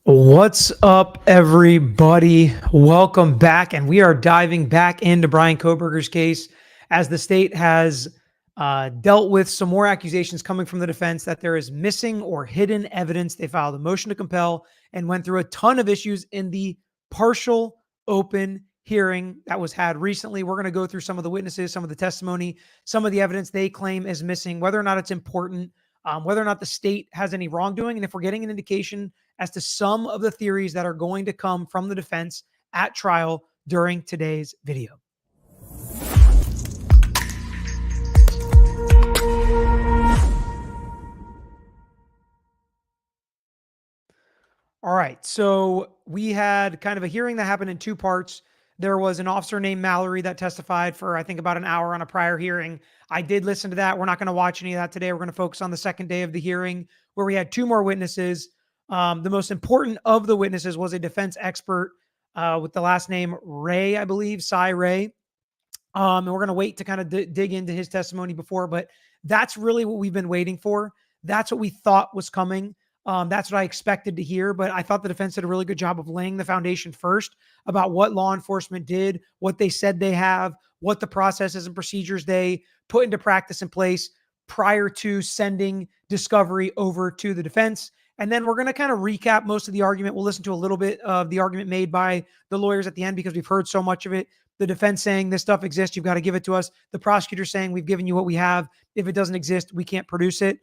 What's up, everybody? Welcome back. And we are diving back into Brian Kohberger's case as the state has dealt with some more accusations coming from the defense that there is missing or hidden evidence. They filed a motion to compel and went through a ton of issues in the partial open hearing that was had recently. We're going to go through some of the witnesses, some of the testimony, some of the evidence they claim is missing, whether or not it's important, whether or not the state has any wrongdoing, and if we're getting an indication as to some of the theories that are going to come from the defense at trial during today's video. All right, so we had kind of a hearing that happened in two parts. There was an officer named Mallory that testified for, I think, about an hour on a prior hearing. I did listen to that. We're not going to watch any of that today. We're going to focus on the second day of the hearing where we had two more witnesses. The most important of the witnesses was a defense expert with the last name Ray, I believe, Cy Ray. And we're going to wait to kind of dig into his testimony before, but that's really what we've been waiting for. That's what we thought was coming. That's what I expected to hear, but I thought the defense did a really good job of laying the foundation first about what law enforcement did, what they said they have, what the processes and procedures they put into practice in place prior to sending discovery over to the defense. And then we're going to kind of recap most of the argument. We'll listen to a little bit of the argument made by the lawyers at the end because we've heard so much of it. The defense saying this stuff exists, you've got to give it to us. The prosecutor saying we've given you what we have. If it doesn't exist, we can't produce it.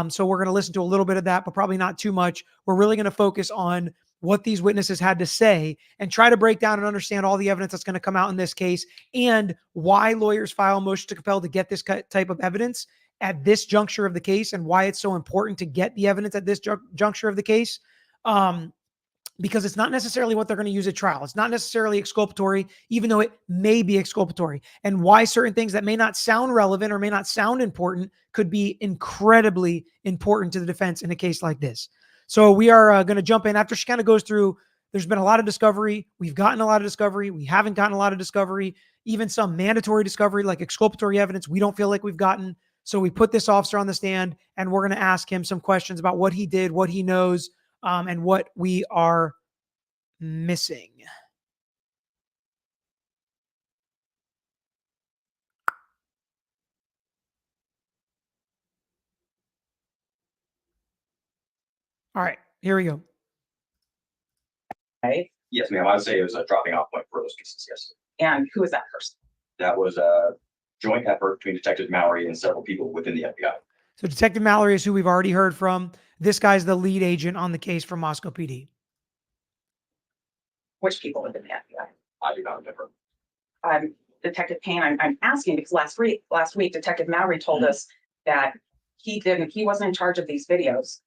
So we're going to listen to a little bit of that, but probably not too much. We're really going to focus on what these witnesses had to say and try to break down and understand all the evidence that's going to come out in this case and why lawyers file a motion to compel to get this type of evidence at this juncture of the case and why it's so important to get the evidence at this juncture of the case. Because it's not necessarily what they're going to use at trial. It's not necessarily exculpatory, even though it may be exculpatory, and why certain things that may not sound relevant or may not sound important could be incredibly important to the defense in a case like this. So we are going to jump in after she kind of goes through. There's been a lot of discovery. We've gotten a lot of discovery. We haven't gotten a lot of discovery, even some mandatory discovery like exculpatory evidence. We don't feel like we've gotten. So we put this officer on the stand and we're going to ask him some questions about what he did, what he knows, and what we are missing. All right, here we go. Right? Yes, ma'am. I would say it was a dropping off point for those cases. Yes. And who is that person? That was a joint effort between Detective Mallory and several people within the FBI. So Detective Mallory is who we've already heard from. This guy's the lead agent on the case from Moscow PD. Which people within the FBI? I do not remember. Detective Payne, I'm asking because last week, Detective Mallory told us that he wasn't in charge of these videos.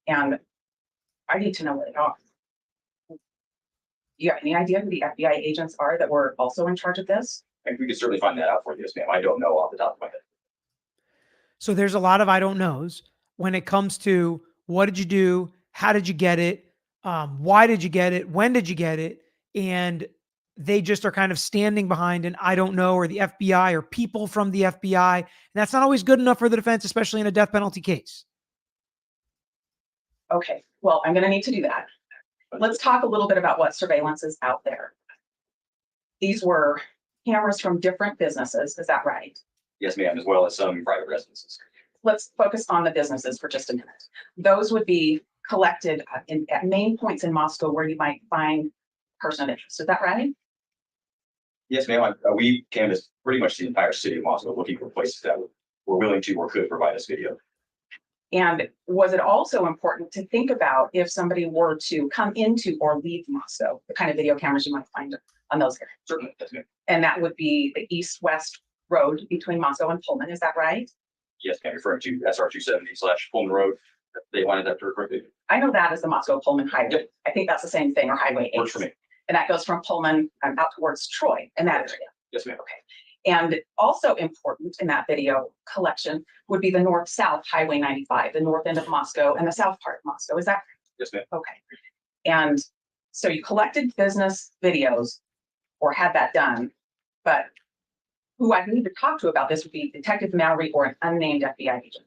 And I need to know what they are. You have any idea who the FBI agents are that were also in charge of this? And we could certainly find that out for you, yes, ma'am. I don't know off the top of my head. So there's a lot of I don't knows when it comes to what did you do? How did you get it? Why did you get it? When did you get it? And they just are kind of standing behind an I don't know, or the FBI or people from the FBI. And that's not always good enough for the defense, especially in a death penalty case. Okay, well, I'm going to need to do that. Let's talk a little bit about what surveillance is out there. These were cameras from different businesses. Is that right? Yes, ma'am, as well as some private residences. Let's focus on the businesses for just a minute. Those would be collected at main points in Moscow where you might find person of interest. Is that right? Yes, ma'am. We canvassed pretty much the entire city of Moscow looking for places that were willing to or could provide us video. And was it also important to think about if somebody were to come into or leave Moscow, the kind of video cameras you might find on those areas? Certainly, yes, ma'am. And that would be the east-west road between Moscow and Pullman. Is that right? Yes, ma'am. Referring to SR 270/Pullman Road. They wanted that to refer to. I know that as the Moscow Pullman Highway. Yep. I think that's the same thing, or Highway 8. Works for me. And that goes from Pullman out towards Troy in that area. Yes, ma'am. Okay. And also important in that video collection would be the north-south Highway 95, the north end of Moscow and the south part of Moscow. Is that right? Yes, ma'am. Okay. And so you collected business videos or had that done, but who I need to talk to about this would be Detective Mallory or an unnamed FBI agent.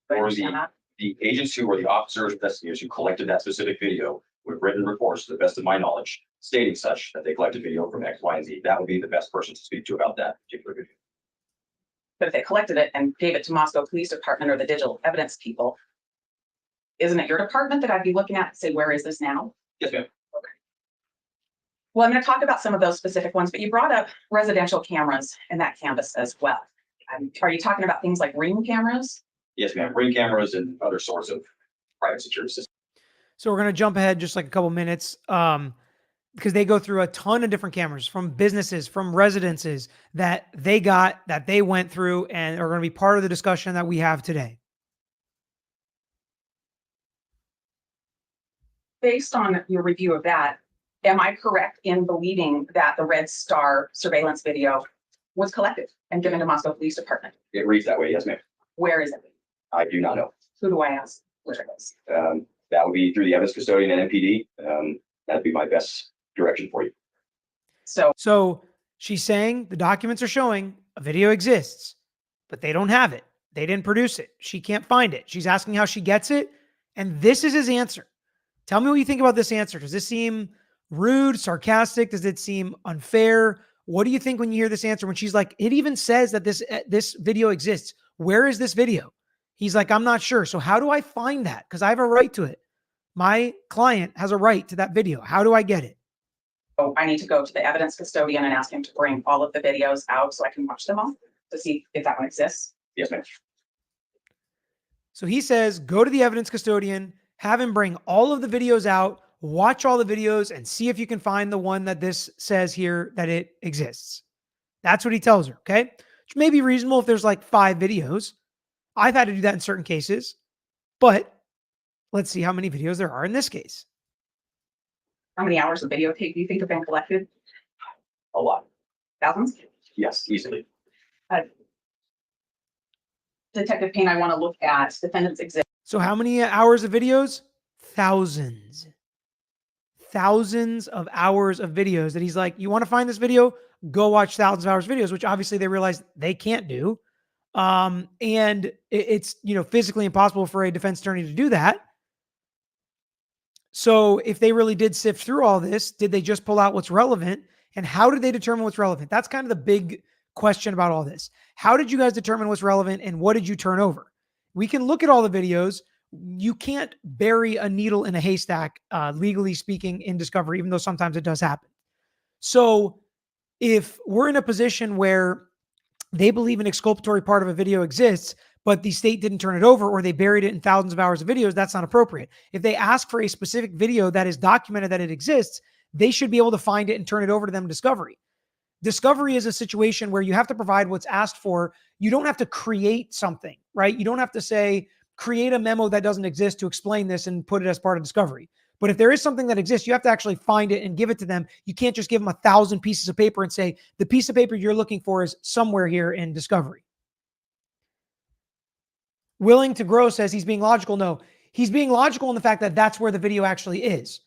Do you Or understand that? the agents who were the officers, investigators who collected that specific video with written reports, to the best of my knowledge, stating such that they collected video from X, Y, and Z. That would be the best person to speak to about that particular video. But if they collected it and gave it to Moscow Police Department or the digital evidence people, isn't it your department that I'd be looking at and say, where is this now? Yes, ma'am. Well, I'm going to talk about some of those specific ones, but you brought up residential cameras in that canvas as well. Are you talking about things like Ring cameras? Yes, ma'am. Ring cameras and other sorts of private security systems. So we're going to jump ahead just like a couple minutes because they go through a ton of different cameras from businesses, from residences that they got, that they went through, and are going to be part of the discussion that we have today. Based on your review of that, am I correct in believing that the Red Star surveillance video was collected and given to Moscow Police Department? It reads that way. Yes, ma'am. Where is it? I do not know. Who do I ask where it is? That would be through the evidence custodian and MPD. That'd be my best direction for you. So she's saying the documents are showing a video exists, but they don't have it. They didn't produce it. She can't find it. She's asking how she gets it. And this is his answer. Tell me what you think about this answer. Does this seem rude, sarcastic? Does it seem unfair? What do you think when you hear this answer? When she's like, it even says that this video exists. Where is this video? He's like, I'm not sure. So how do I find that? Because I have a right to it. My client has a right to that video. How do I get it? So I need to go to the evidence custodian and ask him to bring all of the videos out so I can watch them all to see if that one exists. Yes, ma'am. So he says, go to the evidence custodian, have him bring all of the videos out, watch all the videos, and see if you can find the one that this says here that it exists. That's what he tells her, okay? Which may be reasonable if there's like 5 videos. I've had to do that in certain cases, but let's see how many videos there are in this case. How many hours of videotape do you think have been collected? A lot. Thousands? Yes, easily. Detective Payne, I want to look at defendants exhibit. So how many hours of videos? Thousands. Thousands of hours of videos that he's like, you want to find this video? Go watch thousands of hours of videos, which obviously they realize they can't do. And it's, physically impossible for a defense attorney to do that. So if they really did sift through all this, did they just pull out what's relevant? And how did they determine what's relevant? That's kind of the big question about all this. How did you guys determine what's relevant and what did you turn over? We can look at all the videos. You can't bury a needle in a haystack, legally speaking, in discovery, even though sometimes it does happen. So if we're in a position where they believe an exculpatory part of a video exists, but the state didn't turn it over or they buried it in thousands of hours of videos, that's not appropriate. If they ask for a specific video that is documented that it exists, they should be able to find it and turn it over to them in discovery. Discovery is a situation where you have to provide what's asked for. You don't have to create something, right? You don't have to say, create a memo that doesn't exist to explain this and put it as part of discovery. But if there is something that exists, you have to actually find it and give it to them. You can't just give them 1,000 pieces of paper and say, the piece of paper you're looking for is somewhere here in discovery. Willing to grow says he's being logical. No, he's being logical in the fact that that's where the video actually is.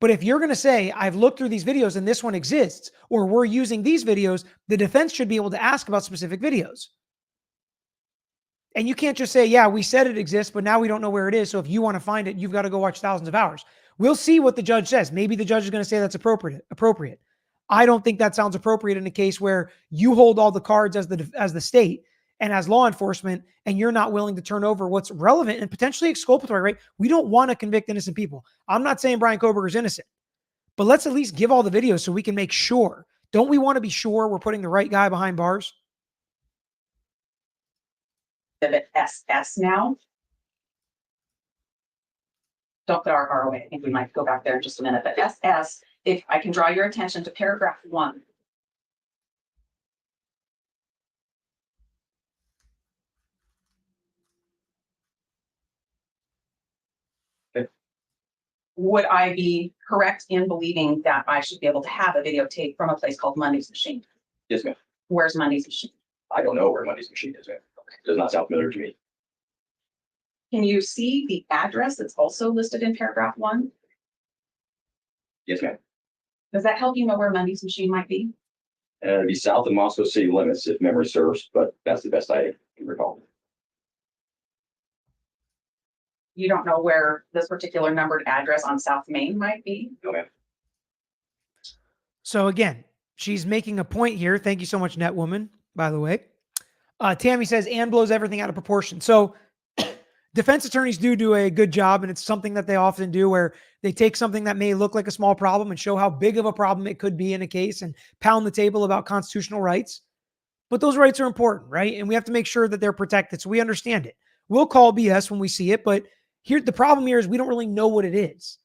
But if you're going to say, I've looked through these videos and this one exists, or we're using these videos, the defense should be able to ask about specific videos. And you can't just say, yeah, we said it exists, but now we don't know where it is. So if you want to find it, you've got to go watch thousands of hours. We'll see what the judge says. Maybe the judge is going to say that's appropriate. I don't think that sounds appropriate in a case where you hold all the cards as the state and as law enforcement, and you're not willing to turn over what's relevant and potentially exculpatory, right? We don't want to convict innocent people. I'm not saying Brian Kohberger is innocent, but let's at least give all the videos so we can make sure. Don't we want to be sure we're putting the right guy behind bars? Exhibit SS now. Don't put our ROA. I think we might go back there in just a minute. But SS, if I can draw your attention to paragraph 1. Okay. Would I be correct in believing that I should be able to have a videotape from a place called Monday's Machine? Yes, ma'am. Where's Monday's Machine? I don't know where Monday's Machine is, ma'am. It does not sound familiar to me. Can you see the address that's also listed in paragraph 1? Yes, ma'am. Does that help you know where Monday's Machine might be? It'd be south of Moscow city limits if memory serves, but that's the best I can recall. you don't know where this particular numbered address on South Main might be? No, ma'am. So again, she's making a point here. Thank you so much, Netwoman, by the way. Tammy says Ann blows everything out of proportion. So defense attorneys do a good job, and it's something that they often do where they take something that may look like a small problem and show how big of a problem it could be in a case and pound the table about constitutional rights. But those rights are important, right? And we have to make sure that they're protected. So we understand it. We'll call BS when we see it, but here the problem here is we don't really know what it is.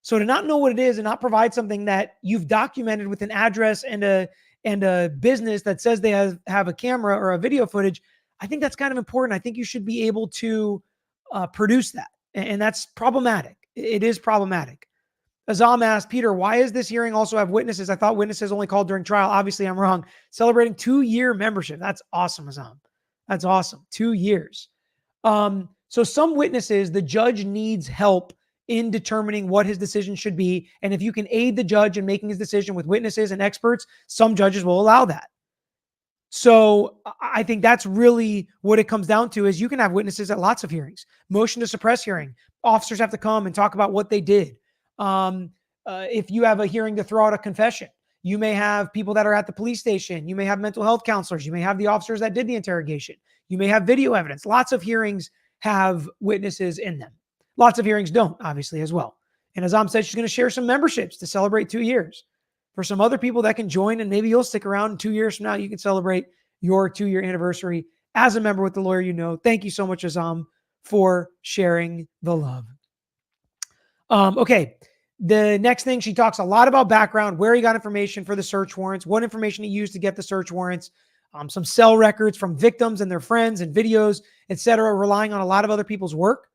So to not know what it is and not provide something that you've documented with an address and a business that says they have a camera or a video footage, I think that's kind of important. I think you should be able to produce that. And that's problematic. It is problematic. Azam asked, Peter, why is this hearing also have witnesses? I thought witnesses only called during trial. Obviously, I'm wrong. Celebrating 2-year membership. That's awesome, Azam. That's awesome. 2 years. So some witnesses, the judge needs help in determining what his decision should be. And if you can aid the judge in making his decision with witnesses and experts, some judges will allow that. So I think that's really what it comes down to is you can have witnesses at lots of hearings. Motion to suppress hearing. Officers have to come and talk about what they did. If you have a hearing to throw out a confession, you may have people that are at the police station. You may have mental health counselors. You may have the officers that did the interrogation. You may have video evidence. Lots of hearings have witnesses in them. Lots of hearings don't, obviously, as well. And Azam said she's going to share some memberships to celebrate 2 years. For some other people that can join, and maybe you'll stick around 2 years from now, you can celebrate your 2-year anniversary as a member with the lawyer you know. Thank you so much, Azam, for sharing the love. Okay. The next thing, she talks a lot about background, where he got information for the search warrants, what information he used to get the search warrants, some cell records from victims and their friends and videos, etc., relying on a lot of other people's work.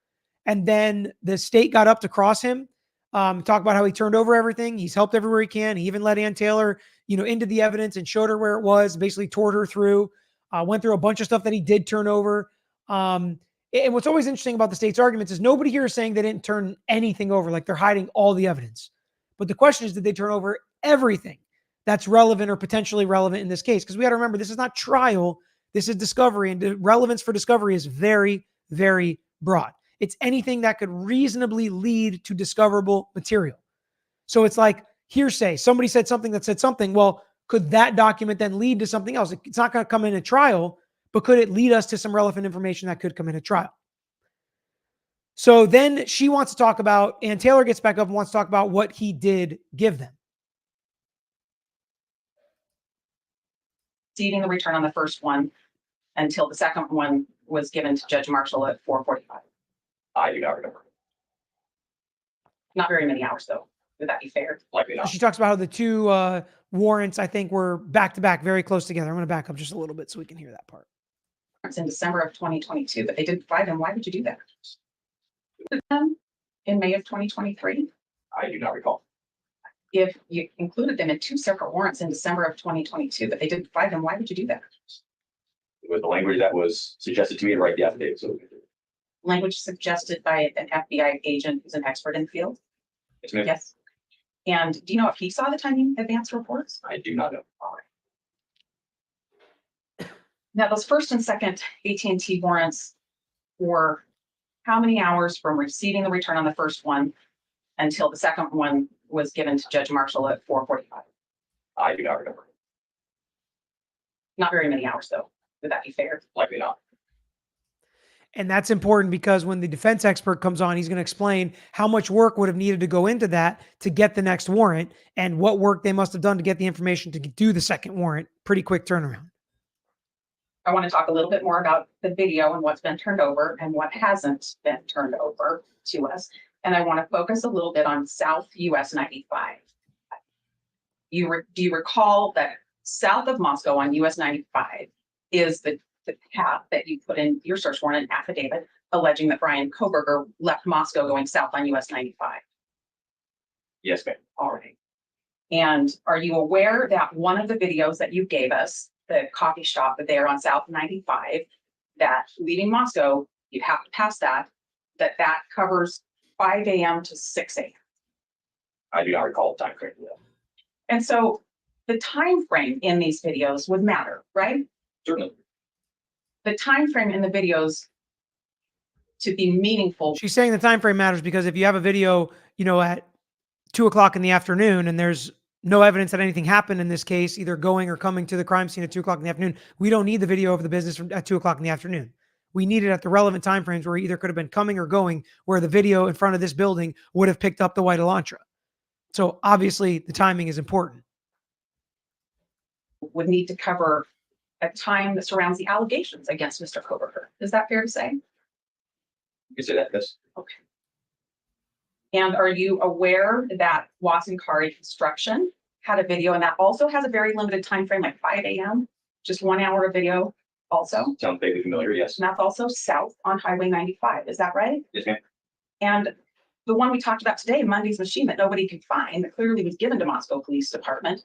And then the state got up to cross him, talk about how he turned over everything. He's helped everywhere he can. He even let Ann Taylor, into the evidence and showed her where it was, basically toured her through, went through a bunch of stuff that he did turn over. And what's always interesting about the state's arguments is nobody here is saying they didn't turn anything over, like they're hiding all the evidence. But the question is, did they turn over everything that's relevant or potentially relevant in this case? Because we got to remember, this is not trial. This is discovery, and the relevance for discovery is very, very broad. It's anything that could reasonably lead to discoverable material. So it's like hearsay. Somebody said something that said something. Well, could that document then lead to something else? It's not going to come in a trial, but could it lead us to some relevant information that could come in a trial? So then she wants to talk about, and Taylor gets back up and wants to talk about what he did give them. Ceding the return on the first one until the second one was given to Judge Marshall at 4:45. I do not remember. Not very many hours, though. Would that be fair? Likely not. She talks about how the two warrants, I think, were back to back, very close together. I'm going to back up just a little bit so we can hear that part. It's in December of 2022, but they didn't provide them. Why would you do that? In May of 2023? I do not recall. If you included them in 2 separate warrants in December of 2022, but they didn't provide them, why would you do that? It was the language that was suggested to me to write the affidavit. So Language suggested by an FBI agent who's an expert in the field? yes, ma'am. Yes. And do you know if he saw the timing advance reports? I do not know. All right. Now, those first and second AT&T warrants were how many hours from receiving the return on the first one until the second one was given to Judge Marshall at 4:45? I do not remember. Not very many hours, though. Would that be fair? Likely not. And that's important because when the defense expert comes on, he's going to explain how much work would have needed to go into that to get the next warrant and what work they must have done to get the information to do the second warrant. Pretty quick turnaround. I want to talk a little bit more about the video and what's been turned over and what hasn't been turned over to us. And I want to focus a little bit on South US 95. Do you recall that south of Moscow on US 95 is the path that you put in your search warrant and affidavit alleging that Brian Kohberger left Moscow going south on US 95? Yes, ma'am. All right. And are you aware that one of the videos that you gave us, the coffee shop there on South 95, that leaving Moscow, you have to pass that covers 5 a.m. to 6 a.m.? I do not recall the time frame. And so the time frame in these videos would matter, right? Certainly. The time frame in the videos to be meaningful. She's saying the time frame matters because if you have a video, at 2 o'clock in the afternoon and there's no evidence that anything happened in this case, either going or coming to the crime scene at 2 o'clock in the afternoon, we don't need the video of the business at 2 o'clock in the afternoon. We need it at the relevant timeframes where he either could have been coming or going, where the video in front of this building would have picked up the white Elantra. So obviously the timing is important. Would need to cover a time that surrounds the allegations against Mr. Kohberger. Is that fair to say? You can say that, yes. Okay. And are you aware that Watson Kari Construction had a video, and that also has a very limited time frame, like 5 a.m., just 1 hour of video also? Sounds vaguely familiar, yes. And that's also south on Highway 95. Is that right? Yes, ma'am. And the one we talked about today, Monday's machine that nobody could find, that clearly was given to Moscow Police Department,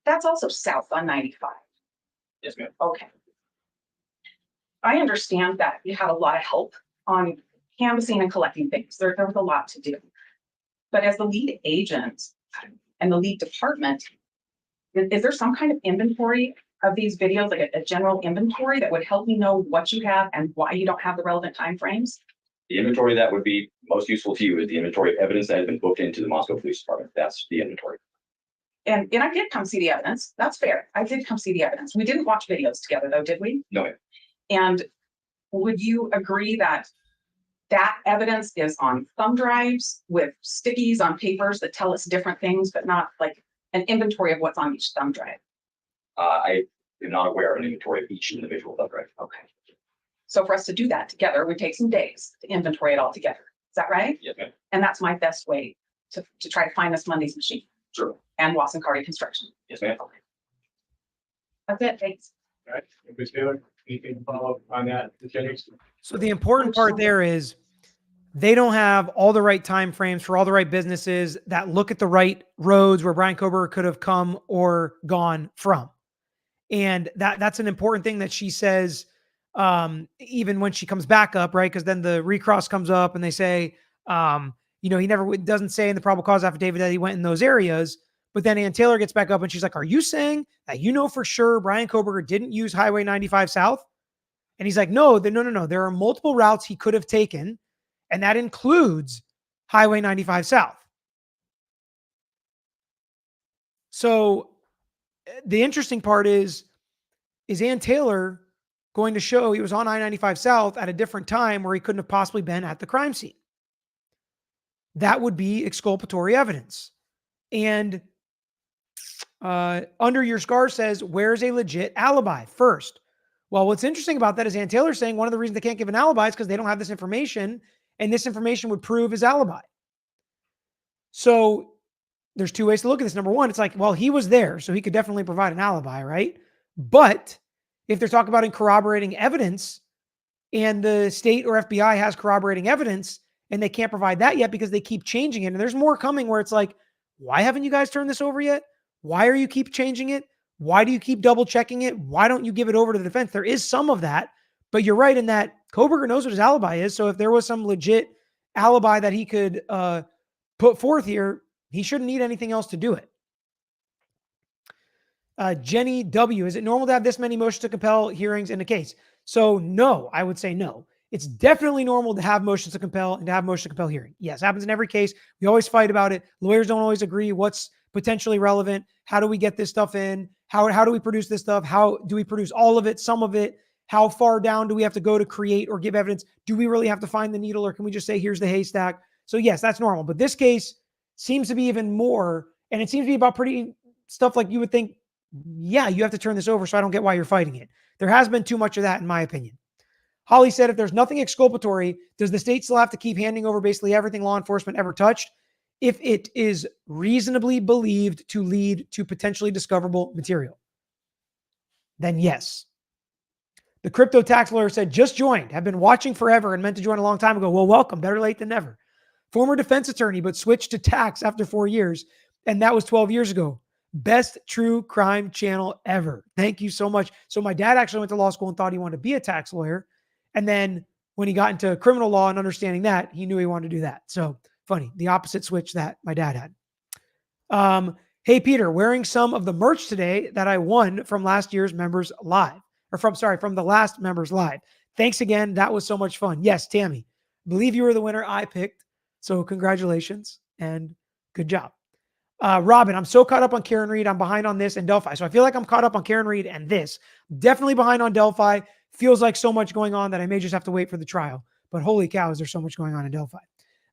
that's also south on 95. Yes, ma'am. Okay. I understand that you had a lot of help on canvassing and collecting things. There was a lot to do. But as the lead agent and the lead department, is there some kind of inventory of these videos, like a general inventory that would help me know what you have and why you don't have the relevant timeframes? The inventory that would be most useful to you is the inventory of evidence that has been booked into the Moscow Police Department. That's the inventory. And I did come see the evidence. That's fair. I did come see the evidence. We didn't watch videos together though, did we? No, ma'am. And would you agree that that evidence is on thumb drives with stickies on papers that tell us different things, but not like an inventory of what's on each thumb drive? I am not aware of an inventory of each individual thumb drive. Okay. So for us to do that together would take some days to inventory it all together. Is that right? Yes, ma'am. And that's my best way to try to find this Monday's machine Sure. and Watson Kari Construction. Yes, ma'am. Okay. That's it. Thanks. All right, Ms. Taylor, anything to follow up on that, Jennings? So the important part there is they don't have all the right time frames for all the right businesses that look at the right roads where Brian Kohberger could have come or gone from. And that's an important thing that she says, even when she comes back up, right? Because then the recross comes up and they say, he doesn't say in the probable cause affidavit that he went in those areas. But then Ann Taylor gets back up and she's like, are you saying that you know for sure Brian Kohberger didn't use Highway 95 South? And he's like, no. There are multiple routes he could have taken, and that includes Highway 95 South. So the interesting part is Ann Taylor going to show he was on I-95 South at a different time where he couldn't have possibly been at the crime scene? That would be exculpatory evidence. And Under Your Scar says, where's a legit alibi? First, well, what's interesting about that is Ann Taylor saying one of the reasons they can't give an alibi is because they don't have this information, and this information would prove his alibi. So there's two ways to look at this. Number one, it's like, well, he was there, so he could definitely provide an alibi, right? But if they're talking about corroborating evidence and the state or FBI has corroborating evidence and they can't provide that yet because they keep changing it, and there's more coming where it's like, why haven't you guys turned this over yet? Why are you keep changing it? Why do you keep double checking it? Why don't you give it over to the defense? There is some of that, but you're right in that Kohberger knows what his alibi is. So if there was some legit alibi that he could put forth here, he shouldn't need anything else to do it. Jenny W., is it normal to have this many motions to compel hearings in a case? So no, I would say no. It's definitely normal to have motions to compel and to have motions to compel hearing. Yes, happens in every case. We always fight about it. Lawyers don't always agree what's potentially relevant. How do we get this stuff in? How do we produce this stuff? How do we produce all of it, some of it? How far down do we have to go to create or give evidence? Do we really have to find the needle, or can we just say, here's the haystack? So yes, that's normal. But this case seems to be even more, and it seems to be about pretty stuff like you would think, yeah, you have to turn this over, so I don't get why you're fighting it. There has been too much of that, in my opinion. Holly said, if there's nothing exculpatory, does the state still have to keep handing over basically everything law enforcement ever touched if it is reasonably believed to lead to potentially discoverable material? Then yes. The crypto tax lawyer said, just joined, have been watching forever and meant to join a long time ago. Well, welcome, better late than never. Former defense attorney, but switched to tax after 4 years. And that was 12 years ago. Best true crime channel ever. Thank you so much. So my dad actually went to law school and thought he wanted to be a tax lawyer. And then when he got into criminal law and understanding that, he knew he wanted to do that. So funny, the opposite switch that my dad had. Hey, Peter, wearing some of the merch today that I won from last year's members live, or from the last members live. Thanks again. That was so much fun. Yes, Tammy, believe you were the winner I picked. So congratulations and good job. Robin, I'm so caught up on Karen Reed. I'm behind on this and Delphi. So I feel like I'm caught up on Karen Reed and this. Definitely behind on Delphi. Feels like so much going on that I may just have to wait for the trial. But holy cow, is there so much going on in Delphi?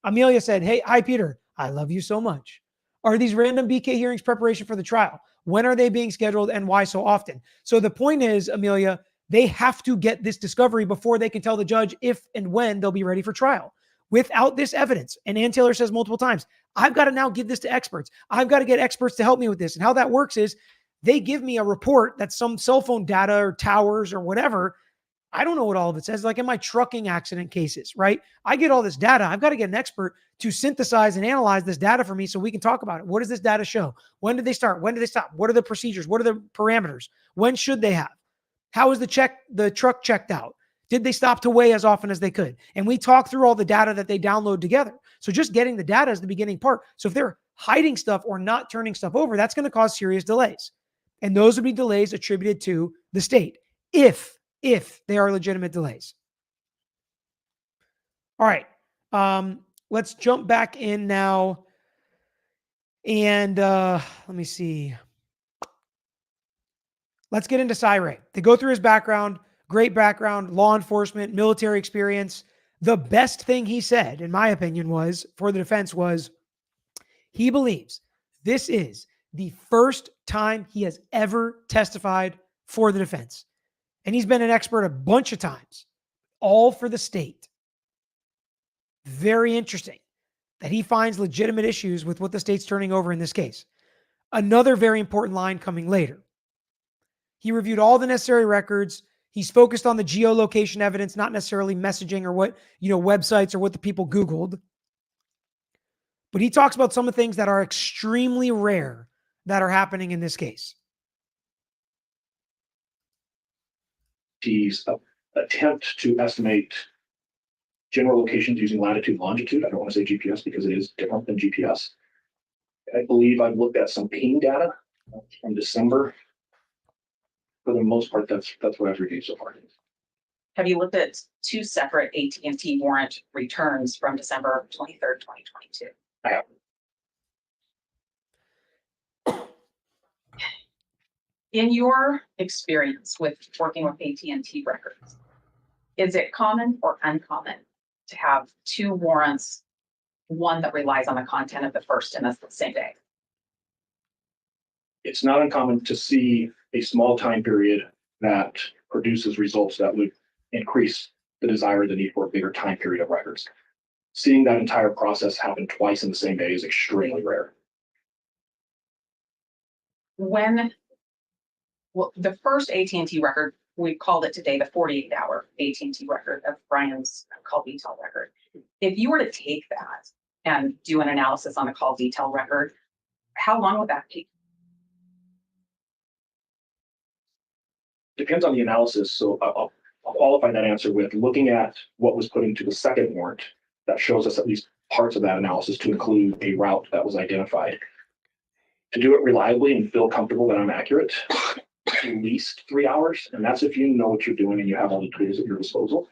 Amelia said, hey, hi, Peter. I love you so much. Are these random BK hearings preparation for the trial? When are they being scheduled and why so often? So the point is, Amelia, they have to get this discovery before they can tell the judge if and when they'll be ready for trial. Without this evidence, and Ann Taylor says multiple times, I've got to now give this to experts. I've got to get experts to help me with this. And how that works is they give me a report that's some cell phone data or towers or whatever. I don't know what all of it says. Like in my trucking accident cases, right? I get all this data. I've got to get an expert to synthesize and analyze this data for me so we can talk about it. What does this data show? When did they start? When did they stop? What are the procedures? What are the parameters? When should they have? How is the truck checked out? Did they stop to weigh as often as they could? And we talk through all the data that they download together. So just getting the data is the beginning part. So if they're hiding stuff or not turning stuff over, that's going to cause serious delays. And those would be delays attributed to the state if they are legitimate delays. All right. Let's jump back in now. And let me see. Let's get into Cyril. They go through his background, great background, law enforcement, military experience. The best thing he said, in my opinion, was for the defense was he believes this is the first time he has ever testified for the defense. And he's been an expert a bunch of times, all for the state. Very interesting that he finds legitimate issues with what the state's turning over in this case. Another very important line coming later. He reviewed all the necessary records. He's focused on the geolocation evidence, not necessarily messaging or what, websites or what the people Googled. But he talks about some of the things that are extremely rare that are happening in this case. He's attempt to estimate general locations using latitude, longitude. I don't want to say GPS because it is different than GPS. I believe I've looked at some ping data from December. For the most part, that's what I've reviewed so far. Have you looked at two separate AT&T warrant returns from December 23rd, 2022? I have. In your experience with working with AT&T records, is it common or uncommon to have two warrants, one that relies on the content of the first and that's the same day? It's not uncommon to see a small time period that produces results that would increase the desire or the need for a bigger time period of records. Seeing that entire process happen twice in the same day is extremely rare. Well, the first AT&T record, we called it today the 48-hour AT&T record of Brian's call detail record. If you were to take that and do an analysis on the call detail record, how long would that take? Depends on the analysis. So I'll qualify that answer with looking at what was put into the second warrant that shows us at least parts of that analysis to include a route that was identified. To do it reliably and feel comfortable that I'm accurate, at least 3 hours. And that's if you know what you're doing and you have all the tools at your disposal.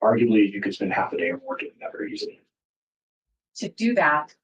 Arguably, you could spend half a day or more doing that very easily. To do that.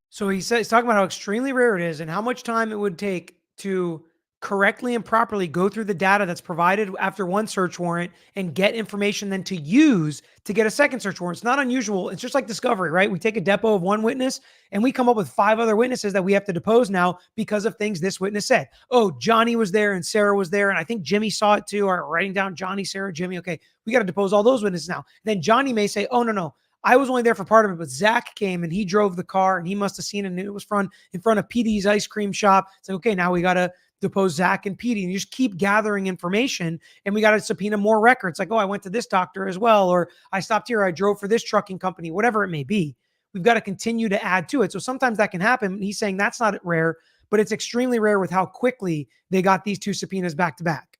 So he's talking about how extremely rare it is and how much time it would take to correctly and properly go through the data that's provided after one search warrant and get information then to use to get a second search warrant. It's not unusual. It's just like discovery, right? We take a depo of one witness and we come up with 5 other witnesses that we have to depose now because of things this witness said. Oh, Johnny was there and Sarah was there. And I think Jimmy saw it too. All right, writing down Johnny, Sarah, Jimmy. Okay, we got to depose all those witnesses now. Then Johnny may say, oh, no. I was only there for part of it, but Zach came and he drove the car and he must have seen it and it was in front of PD's ice cream shop. It's like, okay, now we got to depose Zach and PD, and you just keep gathering information and we got to subpoena more records. Like, oh, I went to this doctor as well, or I stopped here, I drove for this trucking company, whatever it may be. We've got to continue to add to it. So sometimes that can happen. He's saying that's not rare, but it's extremely rare with how quickly they got these 2 subpoenas back to back.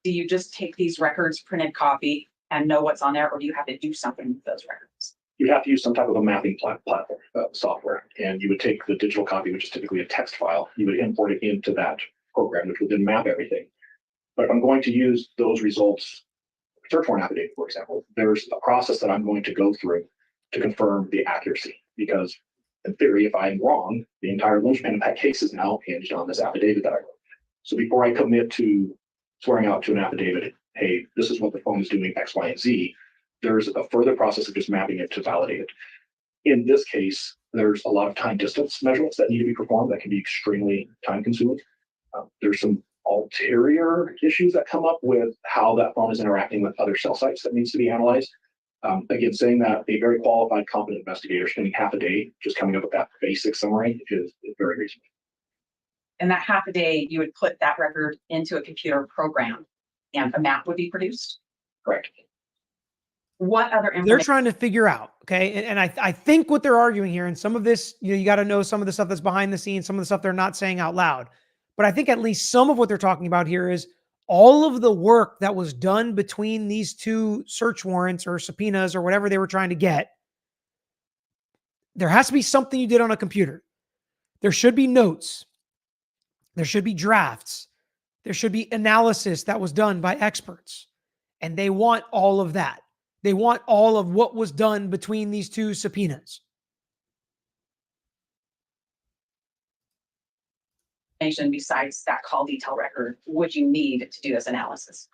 Do you just take these records, printed copy, and know what's on there, or do you have to do something with those records? You have to use some type of a mapping platform software, and you would take the digital copy, which is typically a text file, you would import it into that program, which would then map everything. But if I'm going to use those results search warrant affidavit, for example, there's a process that I'm going to go through to confirm the accuracy. Because in theory, if I'm wrong, the entire linchpin of that case is now hinged on this affidavit that I wrote. So before I commit to swearing out to an affidavit, hey, this is what the phone is doing, X, Y, and Z, there's a further process of just mapping it to validate it. In this case, there's a lot of time distance measurements that need to be performed that can be extremely time consuming. There's some ulterior issues that come up with how that phone is interacting with other cell sites that needs to be analyzed. Again, saying that a very qualified, competent investigator spending half a day just coming up with that basic summary is very reasonable. In that half a day, you would put that record into a computer program and a map would be produced. Correct. What other They're information? trying to figure out, okay, and I think what they're arguing here, and some of this, you got to know some of the stuff that's behind the scenes, some of the stuff they're not saying out loud, but I think at least some of what they're talking about here is all of the work that was done between these two search warrants or subpoenas or whatever they were trying to get. There has to be something you did on a computer. There should be notes. There should be drafts. There should be analysis that was done by experts. And they want all of that. They want all of what was done between these two subpoenas. Besides that call detail record would you need to do this analysis?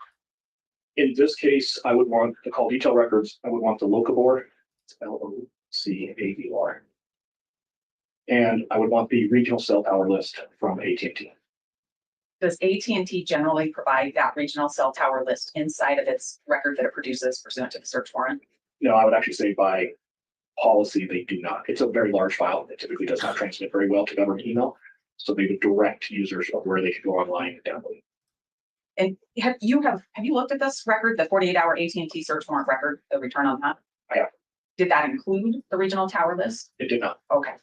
In this case, I would want the call detail records. I would want the locavor, it's LOCAVR. And I would want the regional cell tower list from AT&T. Does AT&T generally provide that regional cell tower list inside of its record that it produces pursuant to the search warrant? No, I would actually say by policy, they do not. It's a very large file. It typically does not transmit very well to government email. So they would direct users of where they can go online and download. And have you looked at this record, the 48-hour AT&T search warrant record, the return on that? I have. Did that include the regional tower list? It did not. Okay.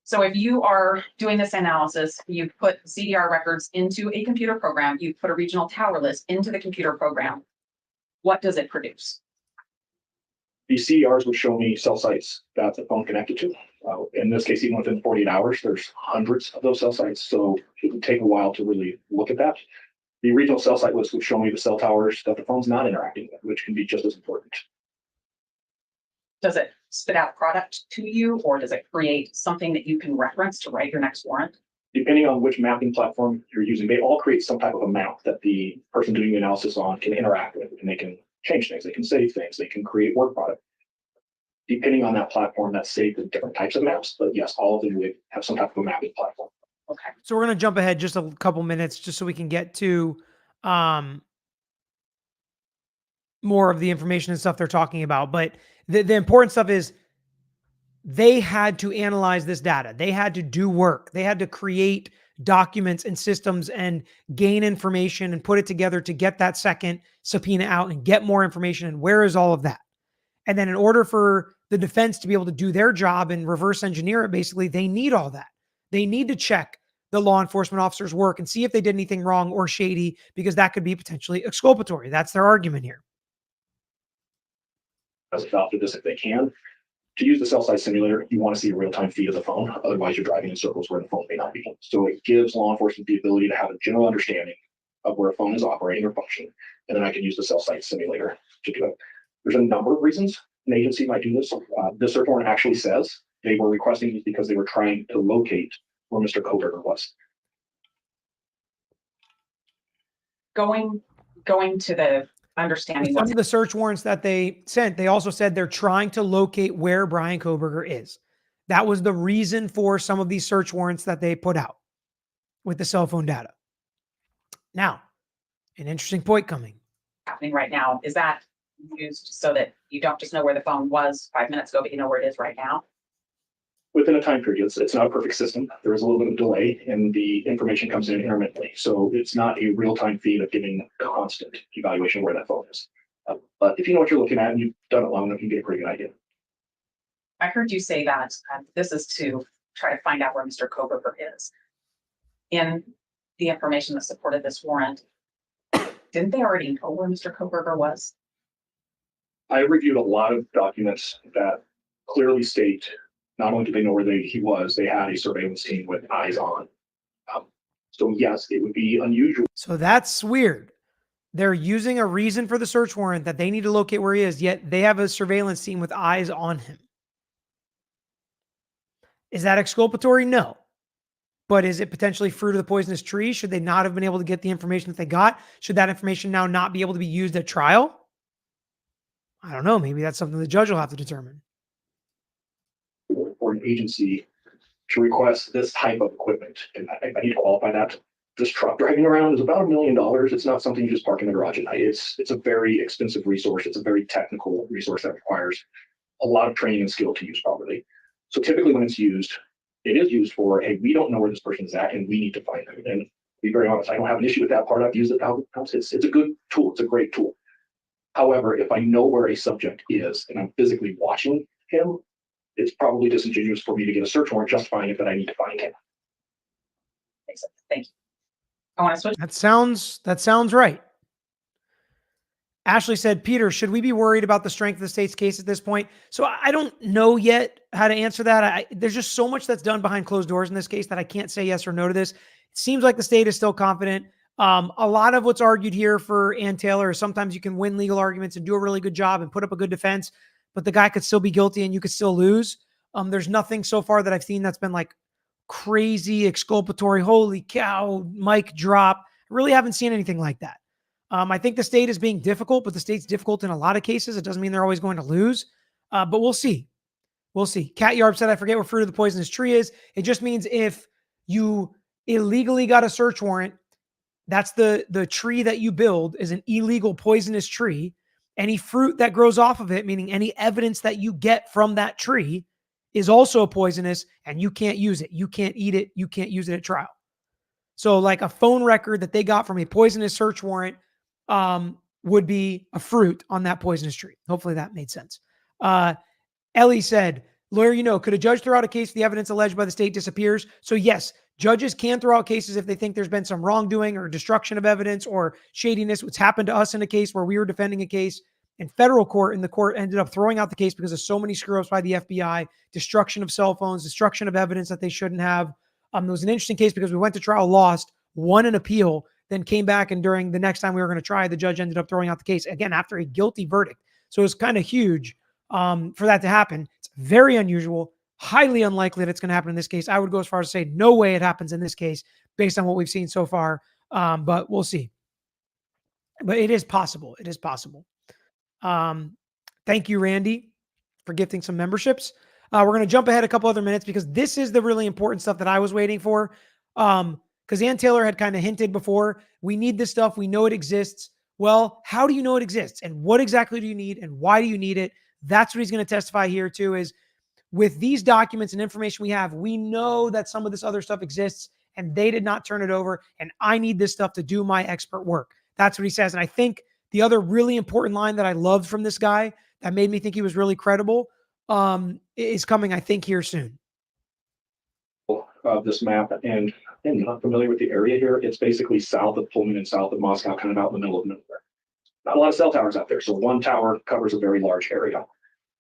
So if you are doing this analysis, you put CDR records into a computer program, you put a regional tower list into the computer program, what does it produce? The CDRs would show me cell sites that the phone connected to. In this case, even within 48 hours, there's hundreds of those cell sites. So it would take a while to really look at that. The regional cell site list would show me the cell towers that the phone's not interacting with, which can be just as important. Does it spit out product to you, or does it create something that you can reference to write your next warrant? Depending on which mapping platform you're using, they all create some type of a map that the person doing the analysis on can interact with, and they can change things, they can save things, they can create work product. Depending on that platform, that's saved in different types of maps, but yes, all of them would have some type of a mapping platform. Okay. So we're going to jump ahead just a couple minutes just so we can get to more of the information and stuff they're talking about. But the important stuff is they had to analyze this data. They had to do work. They had to create documents and systems and gain information and put it together to get that second subpoena out and get more information. And where is all of that? And then in order for the defense to be able to do their job and reverse engineer it, basically, they need all that. They need to check the law enforcement officer's work and see if they did anything wrong or shady, because that could be potentially exculpatory. That's their argument here. Has adopted this if they can. To use the cell site simulator, you want to see a real-time feed of the phone. Otherwise, you're driving in circles where the phone may not be. So it gives law enforcement the ability to have a general understanding of where a phone is operating or functioning. And then I can use the cell site simulator to do it. There's a number of reasons an agency might do this. The search warrant actually says they were requesting these because they were trying to locate where Mr. Kohberger was. Going to the understanding. Some of the search warrants that they sent, they also said they're trying to locate where Brian Kohberger is. That was the reason for some of these search warrants that they put out with the cell phone data. Now, an interesting point coming. Happening right now, is that used so that you don't just know where the phone was 5 minutes ago, but you know where it is right now? Within a time period, it's not a perfect system. There is a little bit of delay and the information comes in intermittently. So it's not a real-time feed of giving constant evaluation of where that phone is. But if you know what you're looking at and you've done it long enough, you get a pretty good idea. I heard you say that this is to try to find out where Mr. Kohberger is. In the information that supported this warrant, didn't they already know where Mr. Kohberger was? I reviewed a lot of documents that clearly state not only did they know where he was, they had a surveillance team with eyes on. So yes, it would be unusual. So that's weird. They're using a reason for the search warrant that they need to locate where he is, yet they have a surveillance team with eyes on him. Is that exculpatory? No. But is it potentially fruit of the poisonous tree? Should they not have been able to get the information that they got? Should that information now not be able to be used at trial? I don't know. Maybe that's something the judge will have to determine. For an agency to request this type of equipment, and I need to qualify that. This truck driving around is about $1 million. It's not something you just park in the garage at night. It's a very expensive resource. It's a very technical resource that requires a lot of training and skill to use properly. So typically when it's used, it is used for, hey, we don't know where this person's at and we need to find them. And to be very honest, I don't have an issue with that part. I've used it. It's a good tool. It's a great tool. However, if I know where a subject is and I'm physically watching him, it's probably disingenuous for me to get a search warrant justifying it that I need to find him. Makes sense. Thank you. I want to switch. That sounds right. Ashley said, Peter, should we be worried about the strength of the state's case at this point? So I don't know yet how to answer that. There's just so much that's done behind closed doors in this case that I can't say yes or no to this. It seems like the state is still confident. A lot of what's argued here for Ann Taylor is sometimes you can win legal arguments and do a really good job and put up a good defense, but the guy could still be guilty and you could still lose. There's nothing so far that I've seen that's been like crazy exculpatory, holy cow, mic drop. I really haven't seen anything like that. I think the state is being difficult, but the state's difficult in a lot of cases. It doesn't mean they're always going to lose, but we'll see. We'll see. Cat Yarb said, I forget what fruit of the poisonous tree is. It just means if you illegally got a search warrant, that's the tree that you build is an illegal poisonous tree. Any fruit that grows off of it, meaning any evidence that you get from that tree, is also poisonous and you can't use it. You can't eat it. You can't use it at trial. So like a phone record that they got from a poisonous search warrant would be a fruit on that poisonous tree. Hopefully that made sense. Ellie said, lawyer, could a judge throw out a case if the evidence alleged by the state disappears? So yes, judges can throw out cases if they think there's been some wrongdoing or destruction of evidence or shadiness, which happened to us in a case where we were defending a case in federal court, and the court ended up throwing out the case because of so many screw-ups by the FBI, destruction of cell phones, destruction of evidence that they shouldn't have. It was an interesting case because we went to trial, lost, won an appeal, then came back, and during the next time we were going to try, the judge ended up throwing out the case, again, after a guilty verdict. So it's kind of huge for that to happen. It's very unusual, highly unlikely that it's going to happen in this case. I would go as far as to say no way it happens in this case based on what we've seen so far, but we'll see. But it is possible. It is possible. Thank you, Randy, for gifting some memberships. We're going to jump ahead a couple other minutes because this is the really important stuff that I was waiting for. Because Ann Taylor had kind of hinted before, we need this stuff. We know it exists. Well, how do you know it exists? And what exactly do you need? And why do you need it? That's what he's going to testify here too, is with these documents and information we have, we know that some of this other stuff exists and they did not turn it over. And I need this stuff to do my expert work. That's what he says. And I think the other really important line that I loved from this guy that made me think he was really credible is coming, I think, here soon. This map, and I'm not familiar with the area here. It's basically south of Pullman and south of Moscow, kind of out in the middle of nowhere. Not a lot of cell towers out there. So one tower covers a very large area.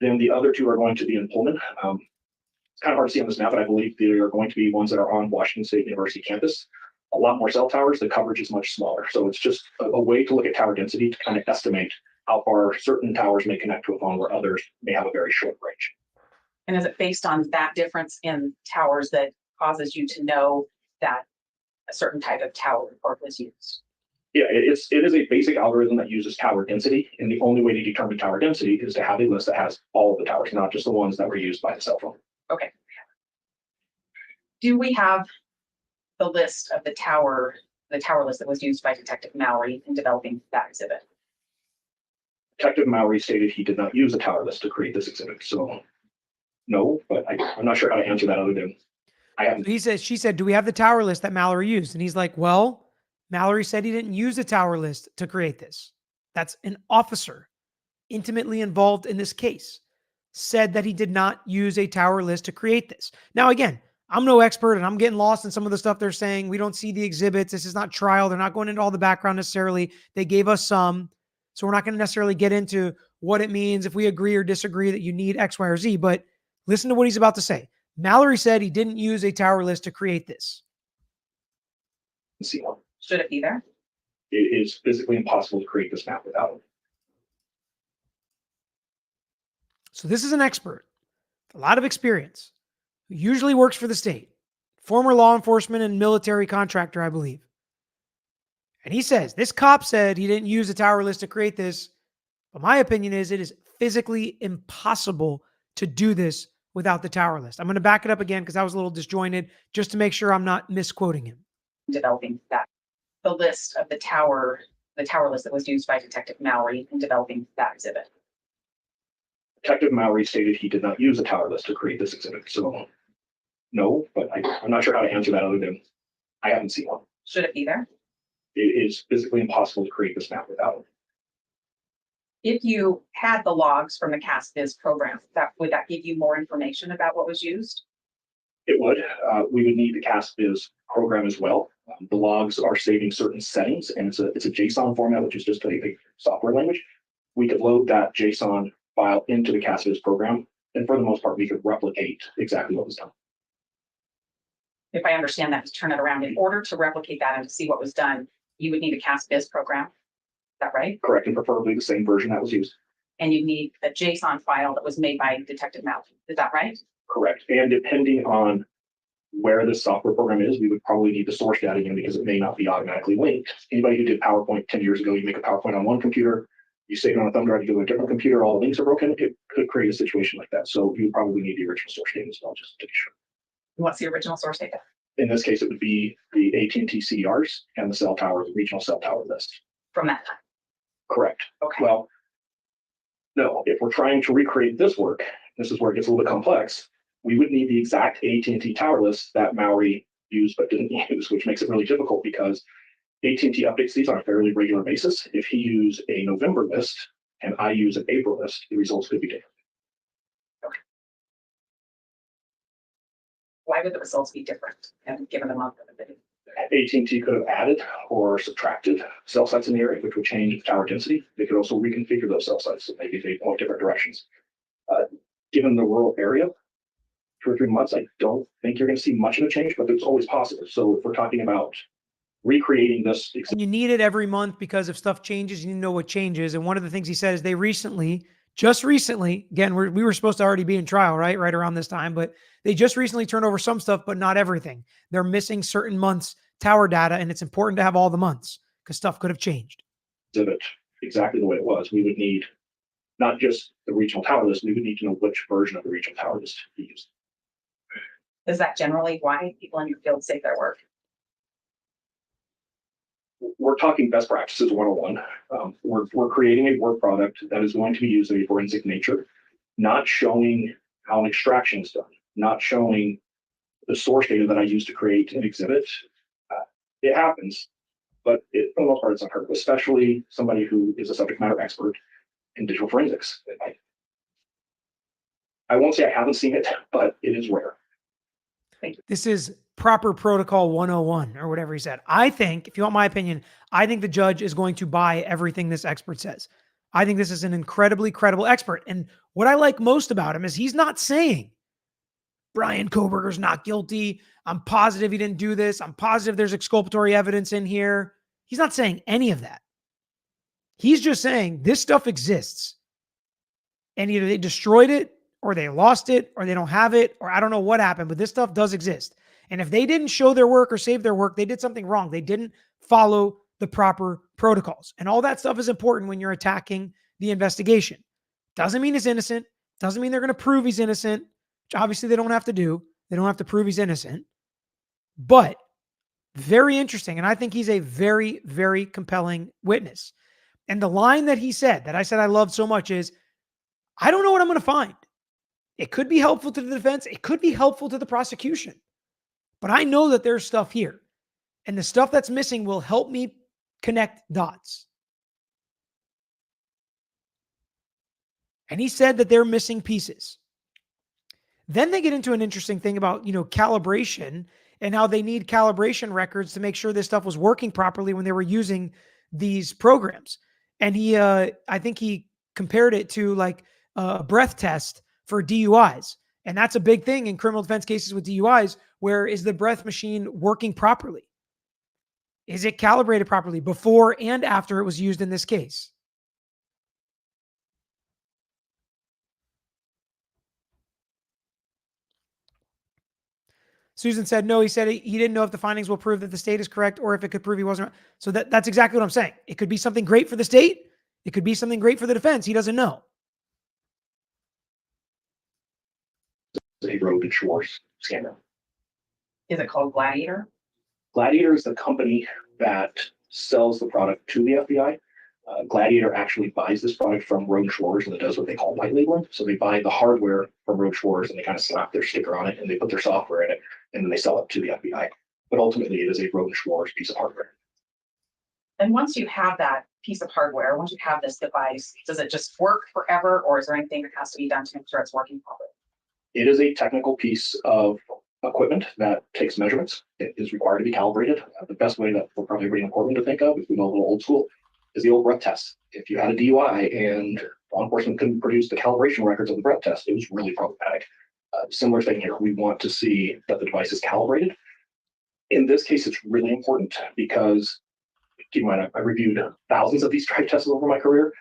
Then the other two are going to be in Pullman. It's kind of hard to see on this map, but I believe they are going to be ones that are on Washington State University campus. A lot more cell towers. The coverage is much smaller. So it's just a way to look at tower density to kind of estimate how far certain towers may connect to a phone where others may have a very short range. And is it based on that difference in towers that causes you to know that a certain type of tower report was used? Yeah, it is a basic algorithm that uses tower density. And the only way to determine tower density is to have a list that has all of the towers, not just the ones that were used by the cell phone. Okay. Do we have the list of the tower list that was used by Detective Mallory in developing that exhibit? Detective Mallory stated he did not use a tower list to create this exhibit. So no, but I'm not sure how to answer that other than I haven't. She said, do we have the tower list that Mallory used? And he's like, well, Mallory said he didn't use a tower list to create this. That's an officer intimately involved in this case said that he did not use a tower list to create this. Now, again, I'm no expert and I'm getting lost in some of the stuff they're saying. We don't see the exhibits. This is not trial. They're not going into all the background necessarily. They gave us some. So we're not going to necessarily get into what it means if we agree or disagree that you need X, Y, or Z. But listen to what he's about to say. Mallory said he didn't use a tower list to create this. See one. Should it be there? It is physically impossible to create this map without it. So this is an expert, a lot of experience, who usually works for the state, former law enforcement and military contractor, I believe. And he says, this cop said he didn't use a tower list to create this, but my opinion is it is physically impossible to do this without the tower list. I'm going to back it up again because I was a little disjointed just to make sure I'm not misquoting him. Developing that, the list of the tower list that was used by Detective Mallory in developing that exhibit. Detective Mallory stated he did not use a tower list to create this exhibit. So no, but I'm not sure how to answer that other than I haven't seen one. Should it be there? It is physically impossible to create this map without it. If you had the logs from the CASBIZ program, would that give you more information about what was used? It would. We would need the CASBIZ program as well. The logs are saving certain settings, and it's a JSON format, which is just a software language. We could load that JSON file into the CASBIZ program, and for the most part, we could replicate exactly what was done. If I understand that, to turn it around, in order to replicate that and to see what was done, you would need a CASBIZ program. Is that right? Correct, and preferably the same version that was used. And you need a JSON file that was made by Detective Mallory. Is that right? Correct, and depending on where this software program is, we would probably need the source data again because it may not be automatically linked. Anybody who did PowerPoint 10 years ago, you make a PowerPoint on one computer, you save it on a thumb drive, you go to a different computer, all the links are broken. It could create a situation like that. So you would probably need the original source data as well, just to be sure. What's the original source data? In this case, it would be the AT&T CDRs and the cell tower, the regional cell tower list. From that time? Correct. Okay. Well, no, if we're trying to recreate this work, this is where it gets a little bit complex. We would need the exact AT&T tower list that Mallory used but didn't use, which makes it really difficult because AT&T updates these on a fairly regular basis. If he used a November list and I use an April list, the results could be different. Why would the results be different given the month of the video? AT&T could have added or subtracted cell sites in the area, which would change the tower density. They could also reconfigure those cell sites, so maybe they point different directions. Given the rural area, 2 or 3 months, I don't think you're going to see much of a change, but it's always possible. So if we're talking about recreating this, And you need it every month because if stuff changes, you need to know what changes. And one of the things he said is they just recently, again, we were supposed to already be in trial, right around this time, but they just recently turned over some stuff, but not everything. They're missing certain months' tower data, and it's important to have all the months because stuff could have changed. exhibit exactly the way it was, we would need not just the regional tower list, we would need to know which version of the regional tower list to be used. Is that generally why people in your field save their work? We're talking best practices 101. We're creating a work product that is going to be used in a forensic nature, not showing how an extraction is done, not showing the source data that I use to create an exhibit. It happens, but for the most part, it's unheard of, especially somebody who is a subject matter expert in digital forensics. I won't say I haven't seen it, but it is rare. This is proper protocol 101 or whatever he said. I think, if you want my opinion, I think the judge is going to buy everything this expert says. I think this is an incredibly credible expert. And what I like most about him is he's not saying Brian Kohberger's not guilty. I'm positive he didn't do this. I'm positive there's exculpatory evidence in here. He's not saying any of that. He's just saying this stuff exists. And either they destroyed it or they lost it or they don't have it or I don't know what happened, but this stuff does exist. And if they didn't show their work or save their work, they did something wrong. They didn't follow the proper protocols. And all that stuff is important when you're attacking the investigation. Doesn't mean he's innocent. Doesn't mean they're going to prove he's innocent, which obviously they don't have to do. They don't have to prove he's innocent. But very interesting. And I think he's a very, very compelling witness. And the line that he said, that I said I loved so much is, I don't know what I'm going to find. It could be helpful to the defense. It could be helpful to the prosecution. But I know that there's stuff here. And the stuff that's missing will help me connect dots. And he said that they're missing pieces. Then they get into an interesting thing about, calibration and how they need calibration records to make sure this stuff was working properly when they were using these programs. And I think he compared it to like a breath test for DUIs. And that's a big thing in criminal defense cases with DUIs, where is the breath machine working properly? Is it calibrated properly before and after it was used in this case? Susan said, no, he said he didn't know if the findings will prove that the state is correct or if it could prove he wasn't. So that's exactly what I'm saying. It could be something great for the state. It could be something great for the defense. He doesn't know. A Road and Schwartz scandal. Is it called Gladiator? Gladiator is the company that sells the product to the FBI. Gladiator actually buys this product from Road Schwartz and it does what they call white labeling. So they buy the hardware from Road Schwartz and they kind of slap their sticker on it and they put their software in it and then they sell it to the FBI. But ultimately, it is a Road Schwartz piece of hardware. And once you have that piece of hardware, once you have this device, does it just work forever, or is there anything that has to be done to make sure it's working properly? It is a technical piece of equipment that takes measurements. It is required to be calibrated. The best way that for probably really important to think of, if we go a little old school, is the old breath test. If you had a DUI and law enforcement couldn't produce the calibration records of the breath test, it was really problematic. Similar thing here. We want to see that the device is calibrated. In this case, it's really important because, keep in mind, I reviewed thousands of these drive tests over my career.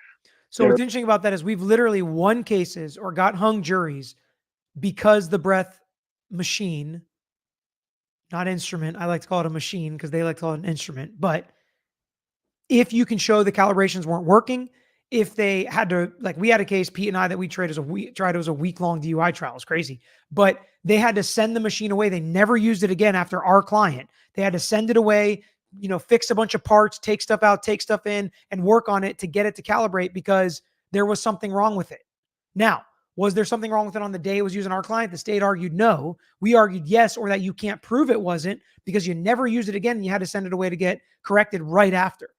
So what's interesting about that is we've literally won cases or got hung juries because the breath machine, not instrument, I like to call it a machine because they like to call it an instrument, but if you can show the calibrations weren't working, if they had to, like we had a case, Pete and I, that we tried as a week-long DUI trial. It's crazy. But they had to send the machine away. They never used it again after our client. They had to send it away, fix a bunch of parts, take stuff out, take stuff in, and work on it to get it to calibrate because there was something wrong with it. Now, was there something wrong with it on the day it was using our client? The state argued no. We argued yes, or that you can't prove it wasn't because you never used it again and you had to send it away to get corrected right after.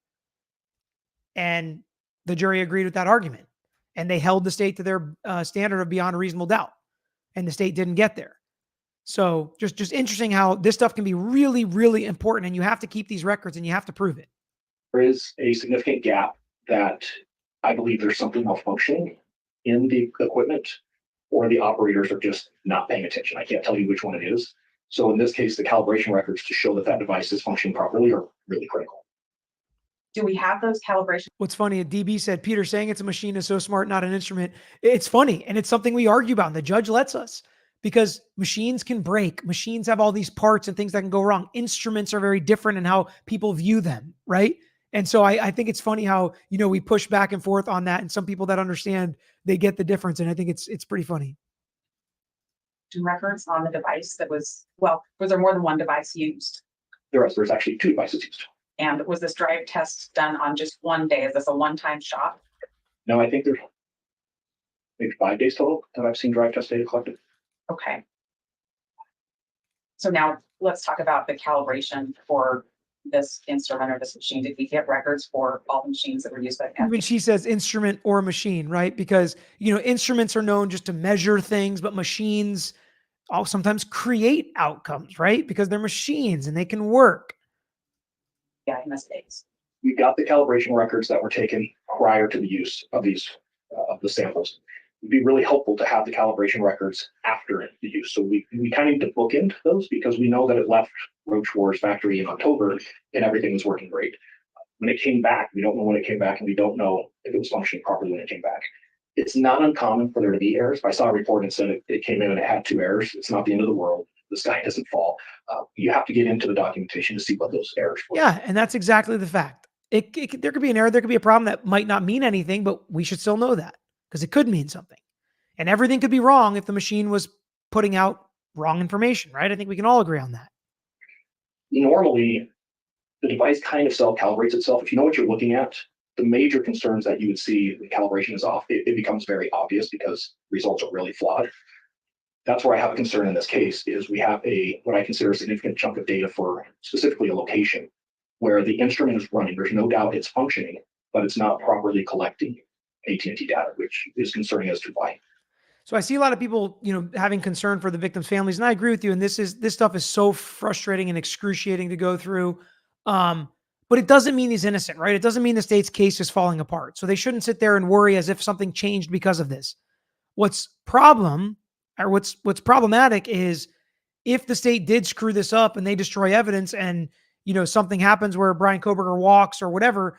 And the jury agreed with that argument. And they held the state to their standard of beyond a reasonable doubt. And the state didn't get there. So just interesting how this stuff can be really, really important. And you have to keep these records and you have to prove it. There is a significant gap that I believe there's something malfunctioning in the equipment or the operators are just not paying attention. I can't tell you which one it is. So in this case, the calibration records to show that that device is functioning properly are really critical. Do we have those calibrations? What's funny, DB said, Peter saying it's a machine is so smart, not an instrument. It's funny. And it's something we argue about. And the judge lets us because machines can break. Machines have all these parts and things that can go wrong. Instruments are very different in how people view them. Right. And so I think it's funny how, we push back and forth on that. And some people that understand, they get the difference. And I think it's pretty funny. Records on the device that was there more than one device used? There's actually 2 devices used. And was this drive test done on just one day? Is this a one-time shot? No, I think there's maybe 5 days total that I've seen drive test data collected. Okay. So now let's talk about the calibration for this instrument or this machine. Did we get records for all the machines that were used by the When she says instrument or machine, right? Because, instruments are known just to measure things, but machines sometimes create outcomes, right? Because they're machines and they can work. in this case? We got the calibration records that were taken prior to the use of these of the samples. It'd be really helpful to have the calibration records after the use. So we kind of need to bookend those because we know that it left Road Schwartz factory in October and everything was working great. When it came back, we don't know when it came back and we don't know if it was functioning properly when it came back. It's not uncommon for there to be errors. If I saw a report and said it came in and it had 2 errors, it's not the end of the world. The sky doesn't fall. You have to get into the documentation to see what those errors were. Yeah, and that's exactly the fact. There could be an error, there could be a problem that might not mean anything, but we should still know that because it could mean something. And everything could be wrong if the machine was putting out wrong information, right? I think we can all agree on that. Normally, the device kind of self-calibrates itself. If you know what you're looking at, the major concerns that you would see the calibration is off, it becomes very obvious because results are really flawed. That's where I have a concern in this case is we have what I consider a significant chunk of data for specifically a location where the instrument is running. There's no doubt it's functioning, but it's not properly collecting AT&T data, which is concerning as to why. So I see a lot of people, having concern for the victims' families, and I agree with you. And this stuff is so frustrating and excruciating to go through. But it doesn't mean he's innocent, right? It doesn't mean the state's case is falling apart. So they shouldn't sit there and worry as if something changed because of this. What's problematic is if the state did screw this up and they destroy evidence and, something happens where Brian Kohberger walks or whatever,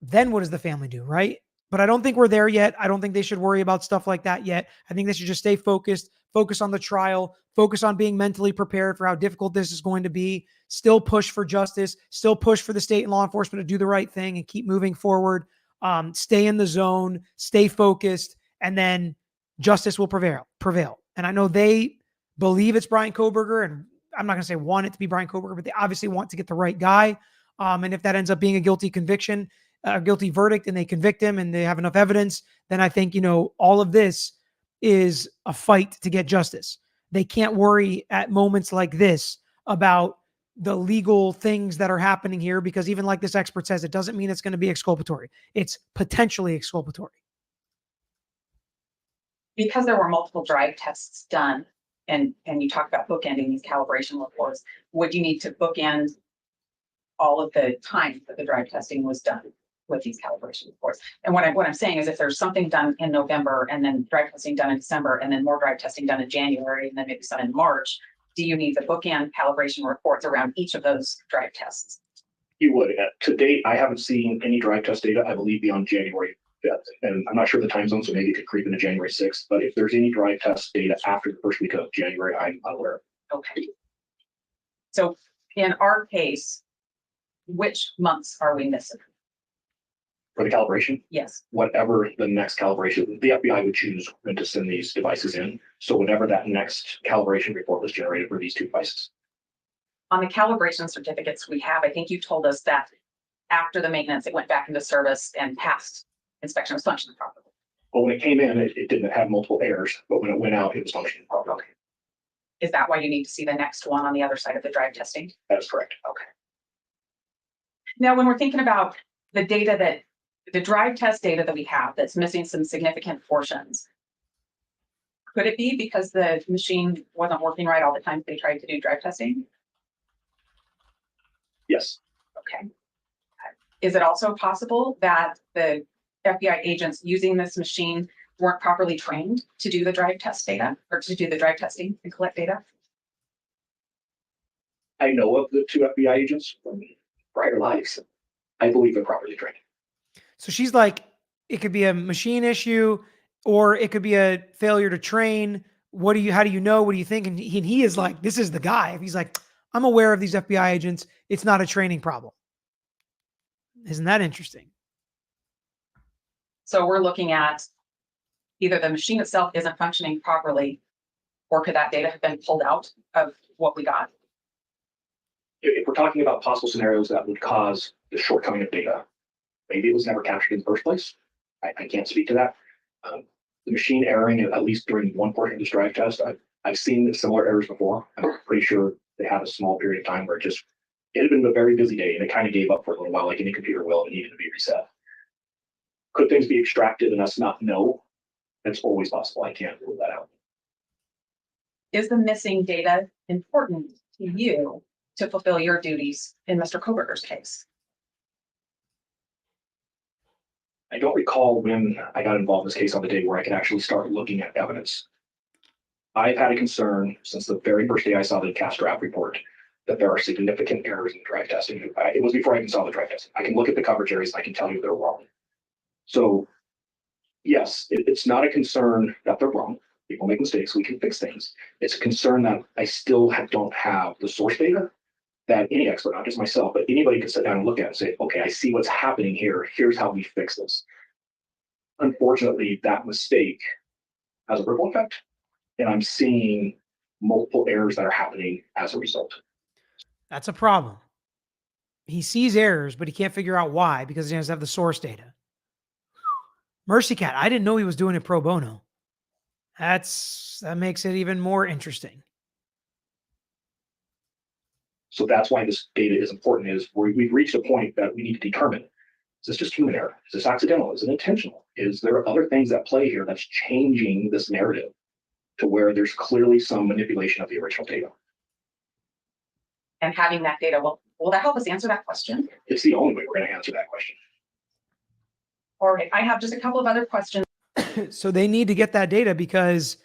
then what does the family do, right? But I don't think we're there yet. I don't think they should worry about stuff like that yet. I think they should just stay focused, focus on the trial, focus on being mentally prepared for how difficult this is going to be, still push for justice, still push for the state and law enforcement to do the right thing and keep moving forward. Stay in the zone, stay focused, and then justice will prevail. And I know they believe it's Brian Kohberger, and I'm not going to say want it to be Brian Kohberger, but they obviously want to get the right guy. And if that ends up being a guilty conviction, a guilty verdict, and they convict him and they have enough evidence, then I think, all of this is a fight to get justice. They can't worry at moments like this about the legal things that are happening here, because even like this expert says, it doesn't mean it's going to be exculpatory. It's potentially exculpatory. Because there were multiple drive tests done, and you talked about bookending these calibration reports, would you need to bookend all of the time that the drive testing was done with these calibration reports? And what I'm saying is, if there's something done in November and then drive testing done in December and then more drive testing done in January and then maybe some in March, do you need the bookend calibration reports around each of those drive tests? You would. To date, I haven't seen any drive test data, I believe, beyond January 5th. And I'm not sure the time zone, so maybe it could creep into January 6th. But if there's any drive test data after the first week of January, I'm unaware. Okay. So in our case, which months are we missing? For the calibration, Yes. whatever the next calibration, the FBI would choose when to send these devices in. So whenever that next calibration report was generated for these two devices. On the calibration certificates we have, I think you told us that after the maintenance, it went back into service and passed inspection, was functioning properly. But when it came in, it didn't have multiple errors, but when it went out, it was functioning properly. Is that why you need to see the next one on the other side of the drive testing? That is correct. Okay. Now, when we're thinking about the data the drive test data that we have that's missing some significant portions, could it be because the machine wasn't working right all the time they tried to do drive testing? Yes. Okay. Is it also possible that the FBI agents using this machine weren't properly trained to do the drive test data, or to do the drive testing and collect data? I know of the two FBI agents from prior lives. I believe they're properly trained. So she's like, it could be a machine issue, or it could be a failure to train. How do you know? What do you think? And he is like, this is the guy. He's like, I'm aware of these FBI agents. It's not a training problem. Isn't that interesting? So we're looking at either the machine itself isn't functioning properly, or could that data have been pulled out of what we got? If we're talking about possible scenarios that would cause the shortcoming of data, maybe it was never captured in the first place. I can't speak to that. The machine erroring, at least during one portion of this drive test, I've seen similar errors before. I'm pretty sure they had a small period of time where it had been a very busy day and it kind of gave up for a little while, like any computer will, and needed to be reset. Could things be extracted and us not know? That's always possible. I can't rule that out. Is the missing data important to you to fulfill your duties in Mr. Kohberger's case? I don't recall when I got involved in this case on the day where I could actually start looking at evidence. I've had a concern since the very first day I saw the cast draft report that there are significant errors in the drive testing. It was before I even saw the drive testing. I can look at the coverage areas and I can tell you they're wrong. So yes, it's not a concern that they're wrong. People make mistakes, we can fix things. It's a concern that I still don't have the source data that any expert, not just myself, but anybody could sit down and look at and say, okay, I see what's happening here. Here's how we fix this. Unfortunately, that mistake has a ripple effect, and I'm seeing multiple errors that are happening as a result. That's a problem. He sees errors, but he can't figure out why because he doesn't have the source data. Mercy Cat, I didn't know he was doing it pro bono. That makes it even more interesting. So that's why this data is important, is we've reached a point that we need to determine, is this just human error? Is this accidental? Is it intentional? Is there other things at play here that's changing this narrative to where there's clearly some manipulation of the original data? And having that data, will that help us answer that question? It's the only way we're going to answer that question. All right, I have just a couple of other questions. So they need to get that data because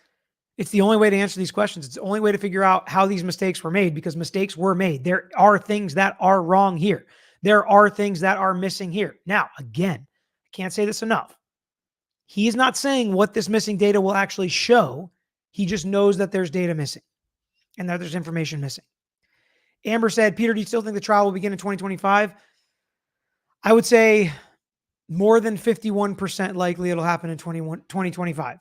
It's the only way to answer these questions. It's the only way to figure out how these mistakes were made, because mistakes were made. There are things that are wrong here. There are things that are missing here. Now, again, I can't say this enough. He is not saying what this missing data will actually show. He just knows that there's data missing and that there's information missing. Amber said, Peter, do you still think the trial will begin in 2025? I would say more than 51% likely it'll happen in 2025.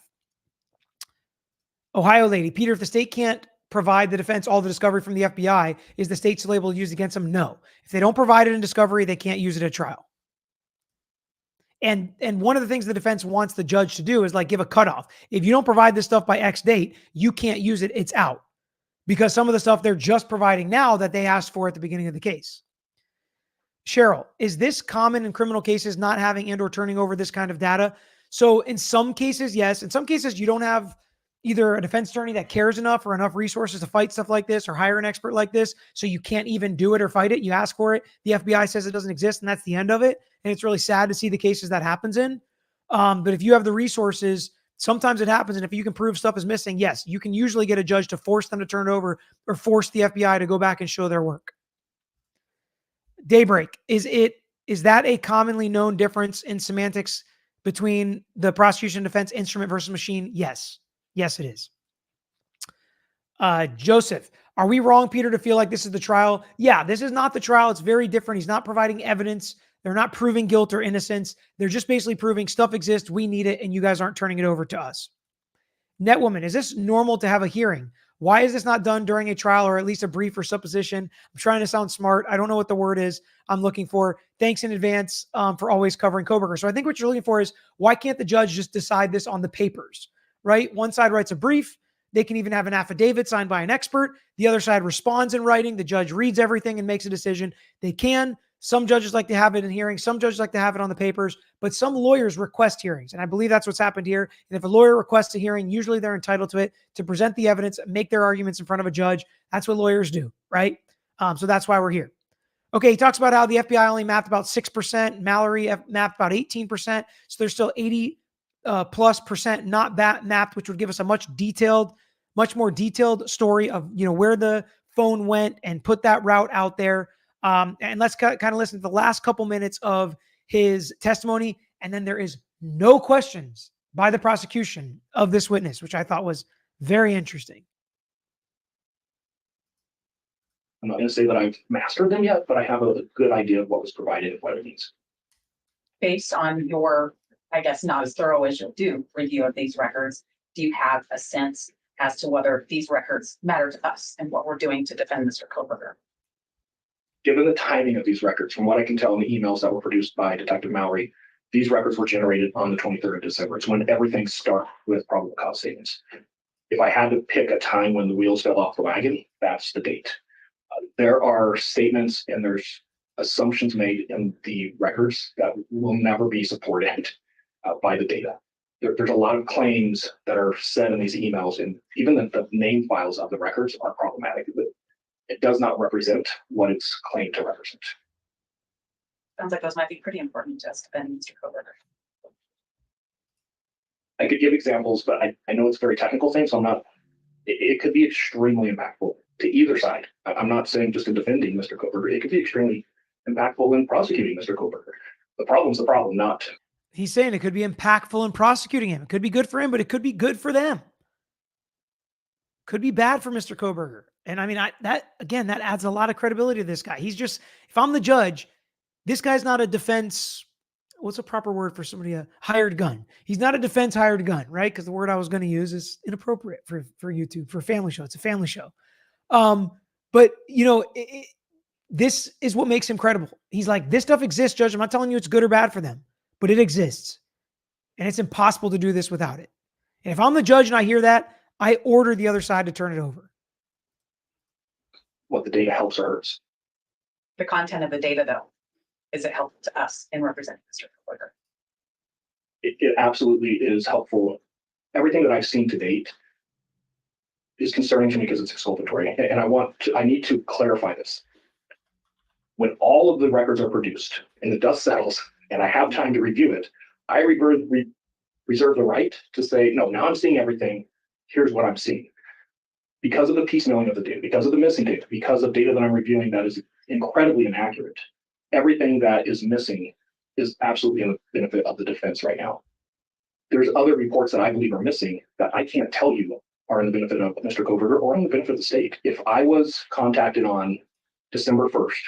Ohio lady, Peter, if the state can't provide the defense all the discovery from the FBI, is the state still able to use it against them? No. If they don't provide it in discovery, they can't use it at trial. And one of the things the defense wants the judge to do is like give a cutoff. If you don't provide this stuff by X date, you can't use it. It's out. Because some of the stuff they're just providing now that they asked for at the beginning of the case. Cheryl, is this common in criminal cases, not having and or turning over this kind of data? So in some cases, yes. In some cases, you don't have either a defense attorney that cares enough or enough resources to fight stuff like this or hire an expert like this. So you can't even do it or fight it. You ask for it. The FBI says it doesn't exist, and that's the end of it. And it's really sad to see the cases that happens in. But if you have the resources, sometimes it happens. And if you can prove stuff is missing, yes, you can usually get a judge to force them to turn it over or force the FBI to go back and show their work. Daybreak, is that a commonly known difference in semantics between the prosecution defense instrument versus machine? Yes. Yes, it is. Joseph, are we wrong, Peter, to feel like this is the trial? Yeah, this is not the trial. It's very different. He's not providing evidence. They're not proving guilt or innocence. They're just basically proving stuff exists. We need it, and you guys aren't turning it over to us. Netwoman, is this normal to have a hearing? Why is this not done during a trial or at least a brief or supposition? I'm trying to sound smart. I don't know what the word is I'm looking for. Thanks in advance for always covering Kohberger. So I think what you're looking for is, why can't the judge just decide this on the papers, right? One side writes a brief. They can even have an affidavit signed by an expert. The other side responds in writing. The judge reads everything and makes a decision. They can. Some judges like to have it in hearings. Some judges like to have it on the papers, but some lawyers request hearings. And I believe that's what's happened here. And if a lawyer requests a hearing, usually they're entitled to it, to present the evidence, make their arguments in front of a judge. That's what lawyers do, right? So that's why we're here. Okay, he talks about how the FBI only mapped about 6%. Mallory mapped about 18%. So there's still 80 plus percent not mapped, which would give us a much more detailed story of, where the phone went and put that route out there. And let's kind of listen to the last couple minutes of his testimony. And then there is no questions by the prosecution of this witness, which I thought was very interesting. I'm not going to say that I've mastered them yet, but I have a good idea of what was provided and what it means. Based on your, I guess, not as thorough as you'll do review of these records, do you have a sense as to whether these records matter to us and what we're doing to defend Mr. Kohberger? Given the timing of these records, from what I can tell in the emails that were produced by Detective Mallory, these records were generated on the 23rd of December. It's when everything started with probable cause statements. If I had to pick a time when the wheels fell off the wagon, that's the date. There are statements and there's assumptions made in the records that will never be supported by the data. There's a lot of claims that are said in these emails, and even the name files of the records are problematic. It does not represent what it's claimed to represent. Sounds like those might be pretty important to us defending Mr. Kohberger. I could give examples, but I know it's very technical thing, so I'm not, it could be extremely impactful to either side. I'm not saying just in defending Mr. Kohberger, it could be extremely impactful in prosecuting Mr. Kohberger. The problem's the problem, not. He's saying it could be impactful in prosecuting him. It could be good for him, but it could be good for them. Could be bad for Mr. Kohberger. And I mean, that adds a lot of credibility to this guy. He's just, if I'm the judge, this guy's not a defense. What's a proper word for somebody? A hired gun. He's not a defense hired gun, right? Because the word I was going to use is inappropriate for YouTube, for a family show. It's a family show. But this is what makes him credible. He's like, this stuff exists, Judge. I'm not telling you it's good or bad for them, but it exists. And it's impossible to do this without it. And if I'm the judge and I hear that, I order the other side to turn it over. What the data helps or hurts. The content of the data, though, is it helpful to us in representing Mr. Kohberger? It absolutely is helpful. Everything that I've seen to date is concerning to me because it's exculpatory. And I need to clarify this. When all of the records are produced and the dust settles and I have time to review it, I reserve the right to say, no, now I'm seeing everything. here's what I'm seeing. Because of the piecemealing of the data, because of the missing data, because of data that I'm reviewing that is incredibly inaccurate, everything that is missing is absolutely in the benefit of the defense right now. There's other reports that I believe are missing that I can't tell you are in the benefit of Mr. Kohberger or in the benefit of the state. If I was contacted on December 1st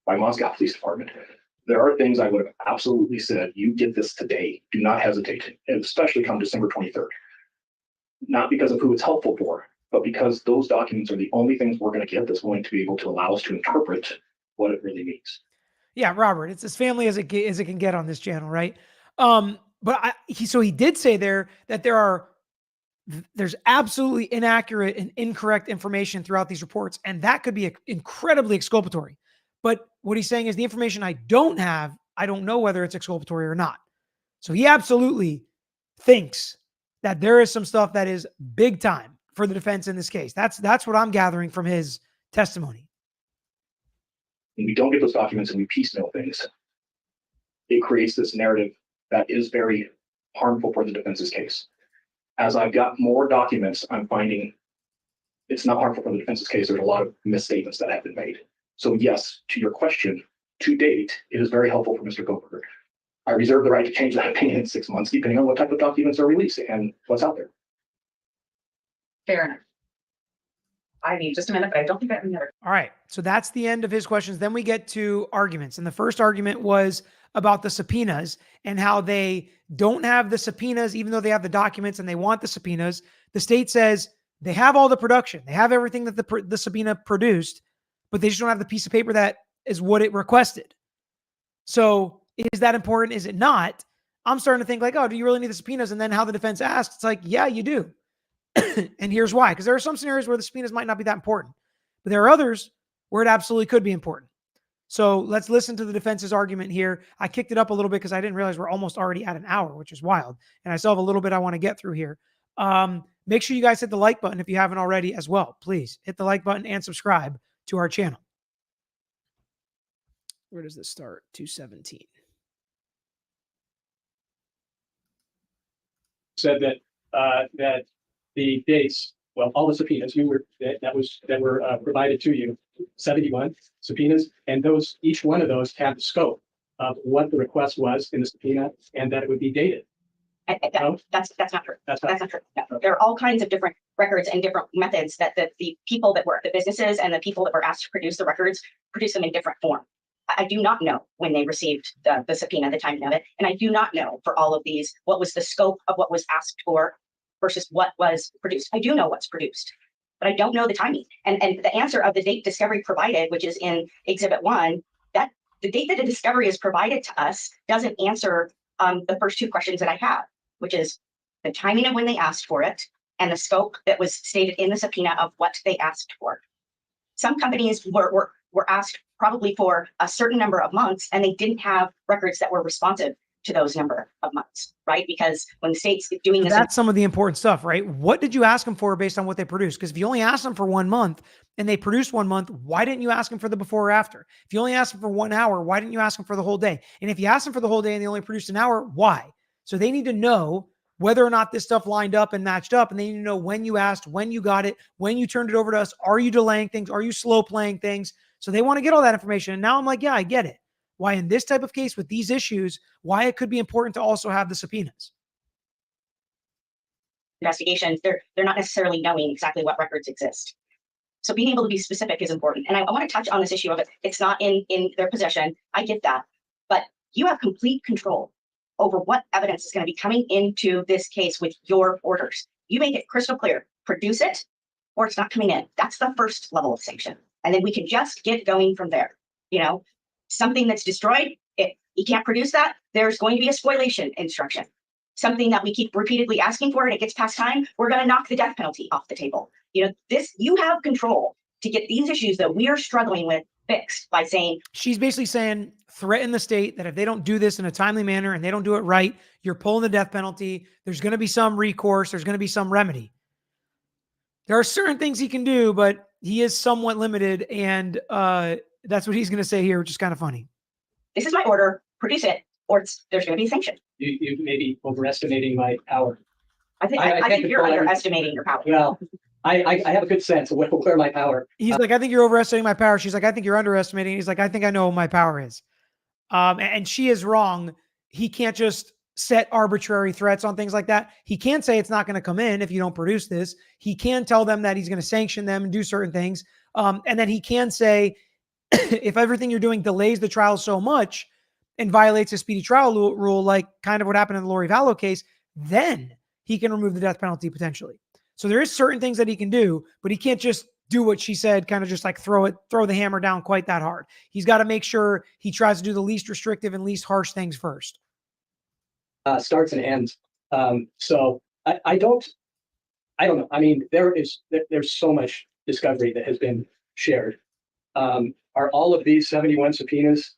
by Moscow Police Department, there are things I would have absolutely said, you get this today, do not hesitate, and especially come December 23rd. Not because of who it's helpful for, but because those documents are the only things we're going to get that's going to be able to allow us to interpret what it really means. Yeah, Robert, it's as family as it can get on this channel, right? But he did say there that there's absolutely inaccurate and incorrect information throughout these reports, and that could be incredibly exculpatory. But what he's saying is the information I don't have, I don't know whether it's exculpatory or not. So he absolutely thinks that there is some stuff that is big time for the defense in this case. That's what I'm gathering from his testimony. When we don't get those documents and we piecemeal things, it creates this narrative that is very harmful for the defense's case. As I've got more documents, I'm finding it's not harmful for the defense's case. There's a lot of misstatements that have been made. So yes, to your question, to date, it is very helpful for Mr. Kohberger. I reserve the right to change that opinion in 6 months, depending on what type of documents are released and what's out there. Fair enough. I need just a minute, but I don't think I have any other. All right. So that's the end of his questions. Then we get to arguments. And the first argument was about the subpoenas and how they don't have the subpoenas, even though they have the documents and they want the subpoenas. The state says they have all the production. They have everything that the subpoena produced, but they just don't have the piece of paper that is what it requested. So is that important? Is it not? I'm starting to think like, oh, do you really need the subpoenas? And then how the defense asks, it's like, yeah, you do. And here's why. Because there are some scenarios where the subpoenas might not be that important, but there are others where it absolutely could be important. So let's listen to the defense's argument here. I kicked it up a little bit because I didn't realize we're almost already at an hour, which is wild. And I still have a little bit I want to get through here. Make sure you guys hit the like button if you haven't already as well. Please hit the like button and subscribe to our channel. Where does this start? 217. Said that the dates, well, all the subpoenas that were provided to you, 71 subpoenas, and those, each one of those had the scope of what the request was in the subpoena, and that it would be dated. No? That's not true. That's That's not true. No. There are all kinds of different records and different methods that the people that were the businesses and the people that were asked to produce the records produce them in different form. I do not know when they received the subpoena, the timing of it, and I do not know for all of these what was the scope of what was asked for versus what was produced. I do know what's produced, but I don't know the timing. And the answer of the date discovery provided, which is in Exhibit 1, that the date that a discovery is provided to us doesn't answer the first two questions that I have, which is the timing of when they asked for it and the scope that was stated in the subpoena of what they asked for. Some companies were asked probably for a certain number of months, and they didn't have records that were responsive to those number of months, right? Because when the state's doing this, that's some of the important stuff, right? What did you ask them for based on what they produced? Because if you only asked them for 1 month and they produced 1 month, why didn't you ask them for the before or after? If you only asked them for 1 hour, why didn't you ask them for the whole day? And if you asked them for the whole day and they only produced an hour, why? So they need to know whether or not this stuff lined up and matched up. And they need to know when you asked, when you got it, when you turned it over to us. Are you delaying things? Are you slow playing things? So they want to get all that information. And now I'm like, yeah, I get it. Why in this type of case with these issues, why it could be important to also have the subpoenas. investigations, they're not necessarily knowing exactly what records exist. So being able to be specific is important. And I want to touch on this issue of it. It's not in their possession. I get that. But you have complete control over what evidence is going to be coming into this case with your orders. You make it crystal clear, produce it or it's not coming in. That's the first level of sanction. And then we can just get going from there. You know, something that's destroyed, you can't produce that, there's going to be a spoliation instruction. Something that we keep repeatedly asking for and it gets past time, we're going to knock the death penalty off the table. You know, you have control to get these issues that we are struggling with fixed by saying. She's basically saying, threaten the state that if they don't do this in a timely manner and they don't do it right, you're pulling the death penalty. There's going to be some recourse. There's going to be some remedy. There are certain things he can do, but he is somewhat limited. And that's what he's going to say here, which is kind of funny. This is my order, produce it, or there's going to be a sanction. You may be overestimating my power. I think, I I can't think you're control everything. underestimating your power. Well, I have a good sense of where my power. He's like, I think you're overestimating my power. She's like, I think you're underestimating. He's like, I think I know what my power is. And she is wrong. He can't just set arbitrary threats on things like that. He can say it's not going to come in if you don't produce this. He can tell them that he's going to sanction them and do certain things. And then he can say, if everything you're doing delays the trial so much and violates a speedy trial rule, like kind of what happened in the Lori Vallow case, then he can remove the death penalty potentially. So there is certain things that he can do, but he can't just do what she said, kind of just like throw the hammer down quite that hard. He's got to make sure he tries to do the least restrictive and least harsh things first. Starts and ends. So I don't know. I mean, there's so much discovery that has been shared. Are all of these 71 subpoenas,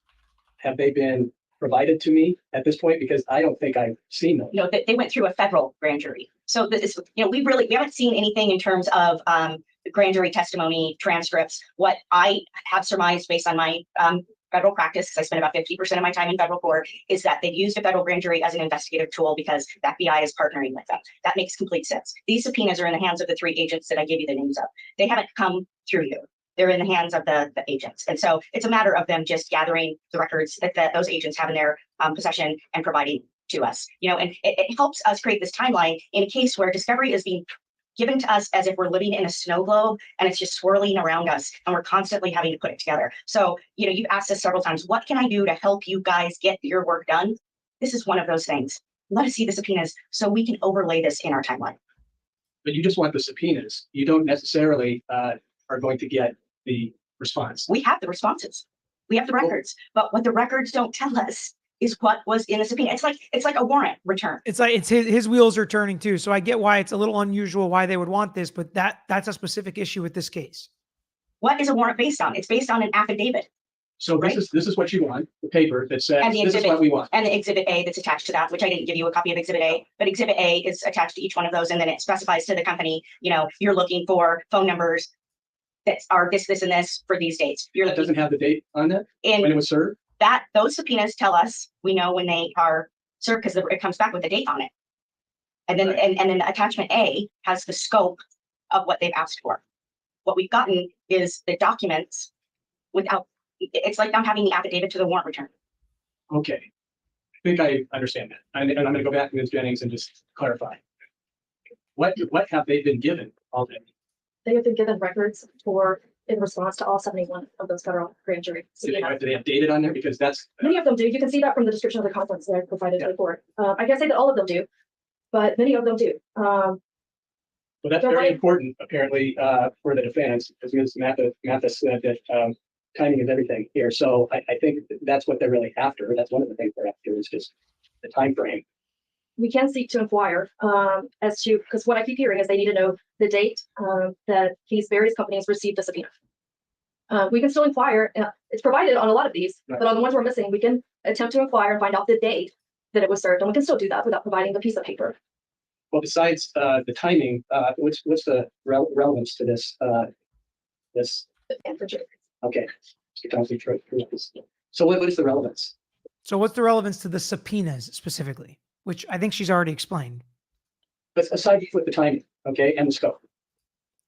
have they been provided to me at this point? Because I don't think I've seen them. No, they went through a federal grand jury. So this, we haven't seen anything in terms of grand jury testimony transcripts. What I have surmised based on my federal practice, because I spent about 50% of my time in federal court, is that they used a federal grand jury as an investigative tool because the FBI is partnering with them. That makes complete sense. These subpoenas are in the hands of the 3 agents that I gave you the names of. They haven't come through you. They're in the hands of the agents. And so it's a matter of them just gathering the records that those agents have in their possession and providing to us. And it helps us create this timeline in a case where discovery is being given to us as if we're living in a snow globe and it's just swirling around us and we're constantly having to put it together. So, you've asked us several times, what can I do to help you guys get your work done? This is one of those things. Let us see the subpoenas so we can overlay this in our timeline. But you just want the subpoenas. You don't necessarily are going to get the response. We have the responses. We have the records. But what the records don't tell us is what was in the subpoena. It's like a warrant return. It's like his wheels are turning too. So I get why it's a little unusual why they would want this, but that's a specific issue with this case. What is a warrant based on? It's based on an affidavit. So Right. this is what you want, the paper that says And the this is what we want. And the exhibit A that's attached to that, which I didn't give you a copy of exhibit A, but exhibit A is attached to each one of those. And then it specifies to the company, you're looking for phone numbers that are this, and this for these dates. You're That looking doesn't have the date on that when in it was served. those subpoenas tell us, we know when they are served because it comes back with a date on it. And then, Right. and then attachment A has the scope of what they've asked for. What we've gotten is the documents without, it's like not having the affidavit to the warrant return. Okay, I think I understand that. And I'm going to go back to Ms. Jennings and just clarify. What have they been given already? They have been given records in response to all 71 of those federal grand jury Do they subpoenas. have dated on there? Because that's Many of them do. You can see that from the description of the conference that I provided Yeah. before. I can't say that all of them do, but many of them do. well, that's They're very like- important apparently for the defense, as Ms. Mathis said that timing is everything here. So I think that's what they're really after. That's one of the things they're after is just the time frame. We can seek to inquire as to, because what I keep hearing is they need to know the date that these various companies received the subpoena. We can still inquire. It's provided on a lot of these, Right. but on the ones we're missing, we can attempt to inquire and find out the date that it was served. And we can still do that without providing the piece of paper. Well, besides the timing, what's the relevance to this? This And for jury. okay. So what is the relevance? So what's the relevance to the subpoenas specifically, which I think she's already explained. But aside with the timing, okay, and the scope.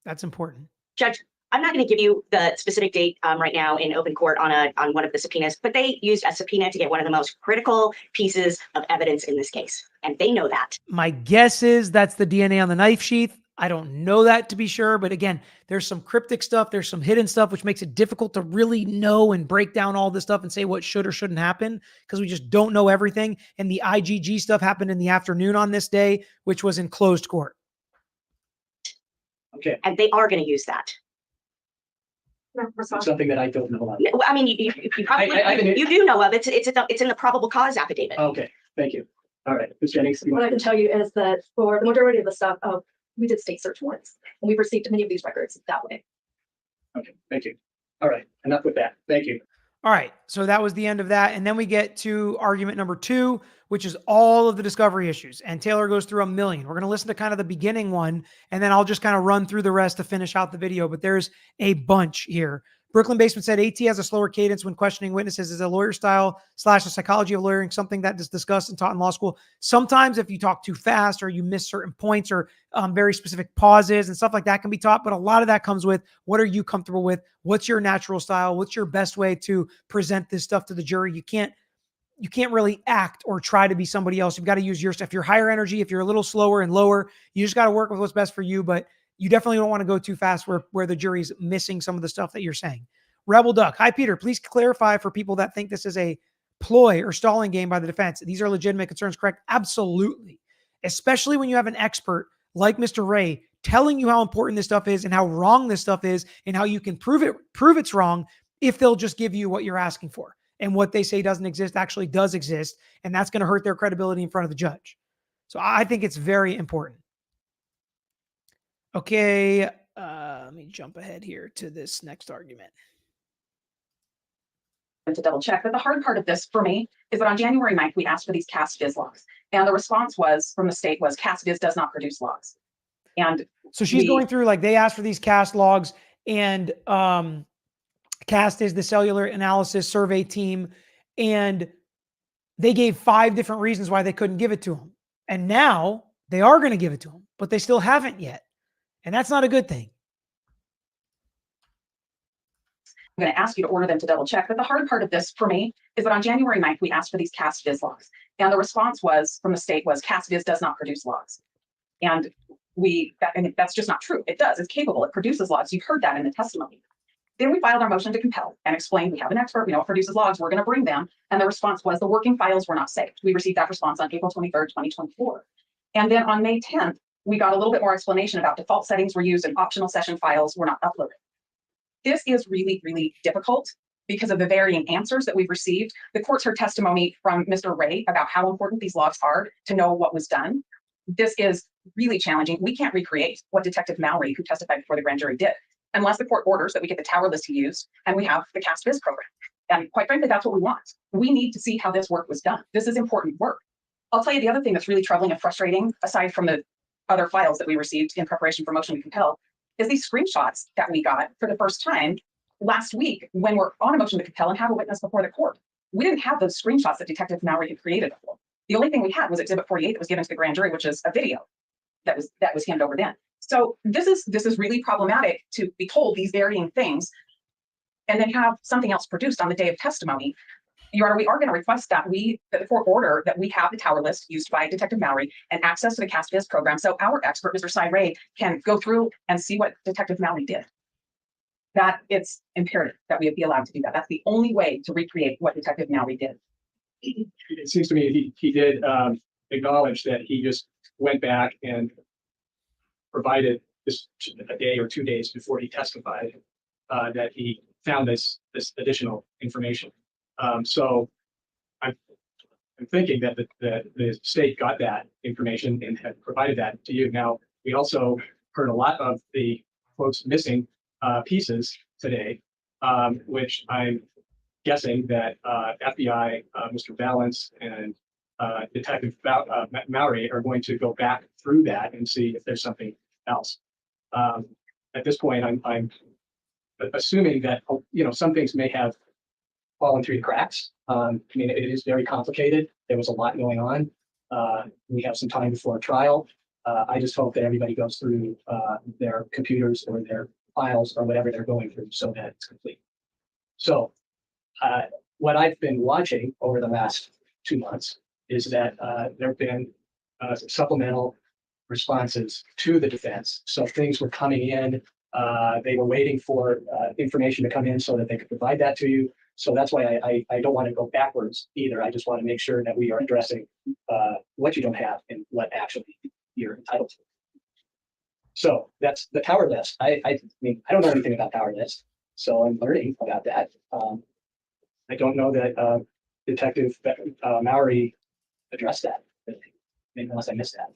That's important. Judge, I'm not going to give you the specific date right now in open court on one of the subpoenas, but they used a subpoena to get one of the most critical pieces of evidence in this case, and they know that. My guess is that's the DNA on the knife sheath. I don't know that to be sure, but again, there's some cryptic stuff, there's some hidden stuff, which makes it difficult to really know and break down all this stuff and say what should or shouldn't happen because we just don't know everything. And the IGG stuff happened in the afternoon on this day, which was in closed court. Okay, And they are going to use that. it's something that I don't know about. I mean, you probably you do know of it. It's in the probable cause affidavit. Okay, thank you. All right, Ms. Jennings. you What I want- can tell you is that for the majority of the stuff, we did state search warrants, and we've received many of these records that way. Okay, thank you. All right, enough with that. Thank you. All right. So that was the end of that. And then we get to argument number 2, which is all of the discovery issues. And Taylor goes through a million. We're going to listen to kind of the beginning one, and then I'll just kind of run through the rest to finish out the video. But there's a bunch here. Brooklyn Basement said AT has a slower cadence when questioning witnesses. Is a lawyer style / a psychology of lawyering something that is discussed and taught in law school? Sometimes if you talk too fast or you miss certain points or very specific pauses and stuff like that can be taught. But a lot of that comes with what are you comfortable with? What's your natural style? What's your best way to present this stuff to the jury? You can't really act or try to be somebody else. You've got to use your stuff. If you're higher energy, if you're a little slower and lower, you just got to work with what's best for you. But you definitely don't want to go too fast where the jury's missing some of the stuff that you're saying. Rebel Duck. Hi, Peter. Please clarify for people that think this is a ploy or stalling game by the defense. These are legitimate concerns, correct? Absolutely. Especially when you have an expert like Mr. Ray telling you how important this stuff is and how wrong this stuff is and how you can prove it's wrong if they'll just give you what you're asking for. And what they say doesn't exist actually does exist. And that's going to hurt their credibility in front of the judge. So I think it's very important. Okay. Let me jump ahead here to this next argument. To double check. But the hard part of this for me is that on January 9th, we asked for these CASVIZ logs. And the response was from the state was CASVIZ does not produce logs. And so she's going through, like, they asked for these CAST logs, and CAST is the cellular analysis survey team, and they gave 5 different reasons why they couldn't give it to him. And now they are going to give it to him, but they still haven't yet. And that's not a good thing. I'm going to ask you to order them to double check. But the hard part of this for me is that on January 9th, we asked for these CASVIZ logs. And the response was from the state was CASVIZ does not produce logs. And that's just not true. It does. It's capable. It produces logs. You've heard that in the testimony. Then we filed our motion to compel and explained we have an expert. We know it produces logs. We're going to bring them. And the response was the working files were not saved. We received that response on April 23rd, 2024. And then on May 10th, we got a little bit more explanation about default settings were used and optional session files were not uploaded. This is really, really difficult because of the varying answers that we've received. The court's heard testimony from Mr. Ray about how important these logs are to know what was done. This is really challenging. We can't recreate what Detective Mallory, who testified before the grand jury, did, unless the court orders that we get the tower list he used and we have the CASVIZ program. And quite frankly, that's what we want. We need to see how this work was done. This is important work. I'll tell you the other thing that's really troubling and frustrating, aside from the other files that we received in preparation for motion to compel, is these screenshots that we got for the first time last week when we're on a motion to compel and have a witness before the court. We didn't have those screenshots that Detective Mallory had created before. The only thing we had was Exhibit 48 that was given to the grand jury, which is a video that was handed over then. So this is really problematic to be told these varying things and then have something else produced on the day of testimony. Your Honor, we are going to request that the court order that we have the tower list used by Detective Mallory and access to the CASVIZ program so our expert, Mr. Cy Ray, can go through and see what Detective Mallory did. That it's imperative that we be allowed to do that. That's the only way to recreate what Detective Mallory did. It seems to me he did acknowledge that he just went back and provided this a day or 2 days before he testified that he found this additional information. So I'm thinking that the state got that information and had provided that to you. Now, we also heard a lot of the quotes missing pieces today, which I'm guessing that FBI, Mr. Balance and Detective Mallory are going to go back through that and see if there's something else. At this point, I'm assuming that, some things may have fallen through the cracks. I mean, it is very complicated. There was a lot going on. We have some time before a trial. I just hope that everybody goes through their computers or their files or whatever they're going through so that it's complete. So what I've been watching over the last 2 months is that there have been supplemental responses to the defense. So things were coming in. They were waiting for information to come in so that they could provide that to you. So that's why I don't want to go backwards either. I just want to make sure that we are addressing what you don't have and what actually you're entitled to. So that's the tower list. I mean, I don't know anything about tower list, so I'm learning about that. I don't know that Detective Mallory addressed that, maybe unless I missed that.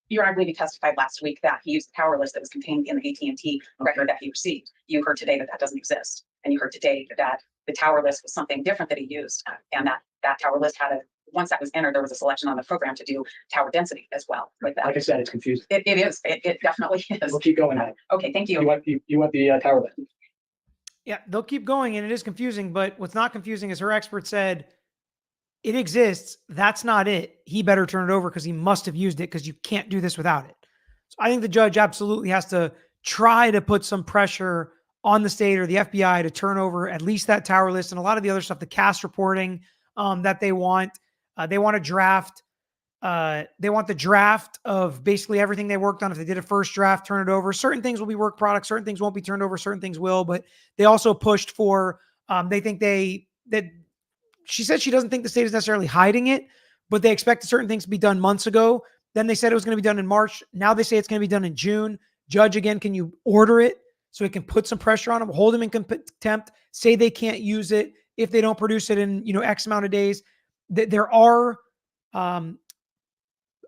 Your Honor, I believe he testified last week that he used the tower list that was contained in the AT&T record that he received. You heard today that doesn't exist. And you heard today that the tower list was something different that he used. And that tower list had once that was entered, there was a selection on the program to do tower density as well. Like that. Like I said, it's confusing. It is. It definitely is. We'll keep going on it. Okay, thank you. You want the tower list? Yeah, they'll keep going, and it is confusing. But what's not confusing is her expert said it exists. That's not it. He better turn it over because he must have used it because you can't do this without it. So I think the judge absolutely has to try to put some pressure on the state or the FBI to turn over at least that tower list and a lot of the other stuff, the cast reporting that they want. They want a draft. They want the draft of basically everything they worked on. If they did a first draft, turn it over. Certain things will be work products. Certain things won't be turned over. Certain things will. But they also pushed for. They think that she said she doesn't think the state is necessarily hiding it, but they expected certain things to be done months ago. Then they said it was going to be done in March. Now they say it's going to be done in June. Judge, again, can you order it so it can put some pressure on them, hold them in contempt, say they can't use it if they don't produce it in X amount of days? There are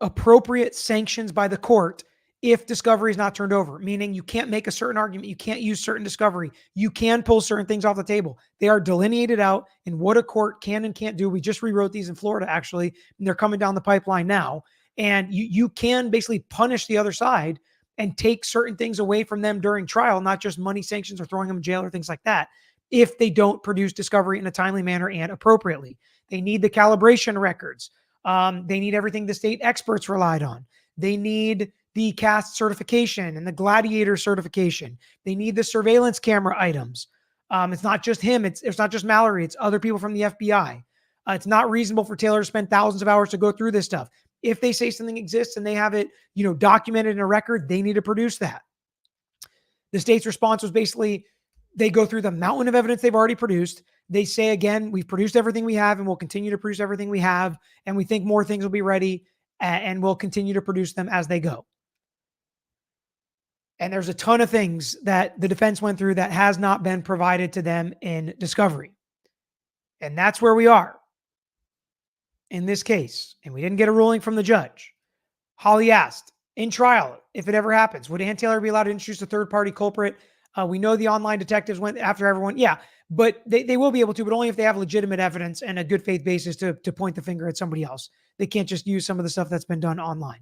appropriate sanctions by the court if discovery is not turned over, meaning you can't make a certain argument, you can't use certain discovery, you can pull certain things off the table. They are delineated out in what a court can and can't do. We just rewrote these in Florida, actually, and they're coming down the pipeline now. And you can basically punish the other side and take certain things away from them during trial, not just money sanctions or throwing them in jail or things like that, if they don't produce discovery in a timely manner and appropriately. They need the calibration records. They need everything the state experts relied on. They need the cast certification and the gladiator certification. They need the surveillance camera items. It's not just him. It's not just Mallory. It's other people from the FBI. It's not reasonable for Taylor to spend thousands of hours to go through this stuff. If they say something exists and they have it, documented in a record, they need to produce that. The state's response was basically they go through the mountain of evidence they've already produced. They say, again, we've produced everything we have and we'll continue to produce everything we have. And we think more things will be ready and we'll continue to produce them as they go. And there's a ton of things that the defense went through that has not been provided to them in discovery. And that's where we are in this case. And we didn't get a ruling from the judge. Holly asked, in trial, if it ever happens, would Ann Taylor be allowed to introduce a third-party culprit? We know the online detectives went after everyone. Yeah, but they will be able to, but only if they have legitimate evidence and a good faith basis to point the finger at somebody else. They can't just use some of the stuff that's been done online.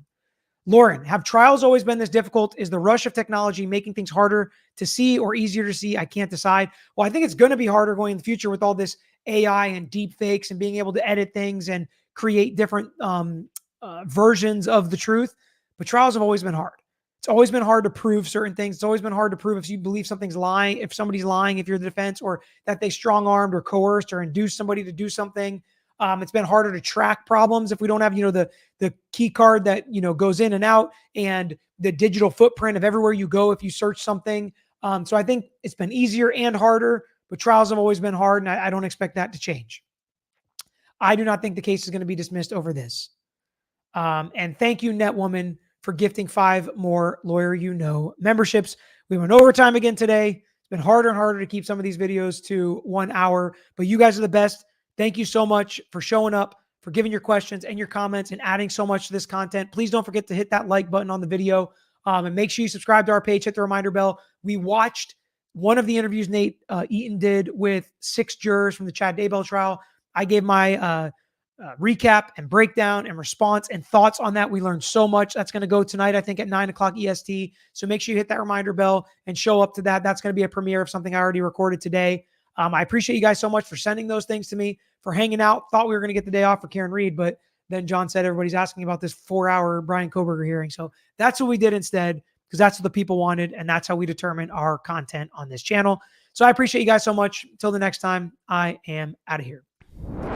Lauren, have trials always been this difficult? Is the rush of technology making things harder to see or easier to see? I can't decide. Well, I think it's going to be harder going in the future with all this AI and deep fakes and being able to edit things and create different versions of the truth. But trials have always been hard. It's always been hard to prove certain things. It's always been hard to prove if you believe something's lying, if somebody's lying, if you're the defense, or that they strong-armed or coerced or induced somebody to do something. It's been harder to track problems if we don't have, the key card that, goes in and out and the digital footprint of everywhere you go if you search something. So I think it's been easier and harder, but trials have always been hard, and I don't expect that to change. I do not think the case is going to be dismissed over this. And thank you, Netwoman, for gifting 5 more Lawyer memberships. We went overtime again today. It's been harder and harder to keep some of these videos to 1 hour, but you guys are the best. Thank you so much for showing up, for giving your questions and your comments and adding so much to this content. Please don't forget to hit that like button on the video and make sure you subscribe to our page, hit the reminder bell. We watched one of the interviews Nate Eaton did with 6 jurors from the Chad Daybell trial. I gave my recap and breakdown and response and thoughts on that. We learned so much. That's going to go tonight, I think, at 9 o'clock EST. So make sure you hit that reminder bell and show up to that. That's going to be a premiere of something I already recorded today. I appreciate you guys so much for sending those things to me, for hanging out. Thought we were going to get the day off for Karen Reed, but then John said everybody's asking about this 4-hour Brian Kohberger hearing. So that's what we did instead, because that's what the people wanted, and that's how we determine our content on this channel. So I appreciate you guys so much. Until the next time, I am out of here.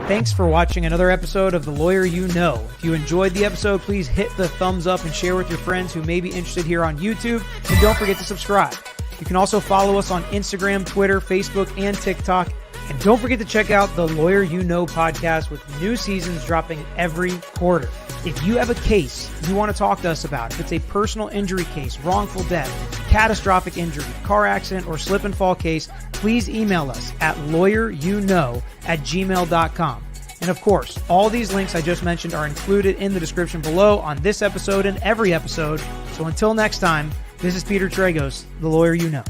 Thanks for watching another episode of The Lawyer You Know. If you enjoyed the episode, please hit the thumbs up and share with your friends who may be interested here on YouTube. And don't forget to subscribe. You can also follow us on Instagram, Twitter, Facebook, and TikTok. And don't forget to check out the Lawyer You Know podcast with new seasons dropping every quarter. If you have a case you want to talk to us about, if it's a personal injury case, wrongful death, catastrophic injury, car accident, or slip and fall case, please email us at lawyeryouknow@gmail.com. And of course, all these links I just mentioned are included in the description below on this episode and every episode. So until next time, this is Peter Tragos, The Lawyer You Know.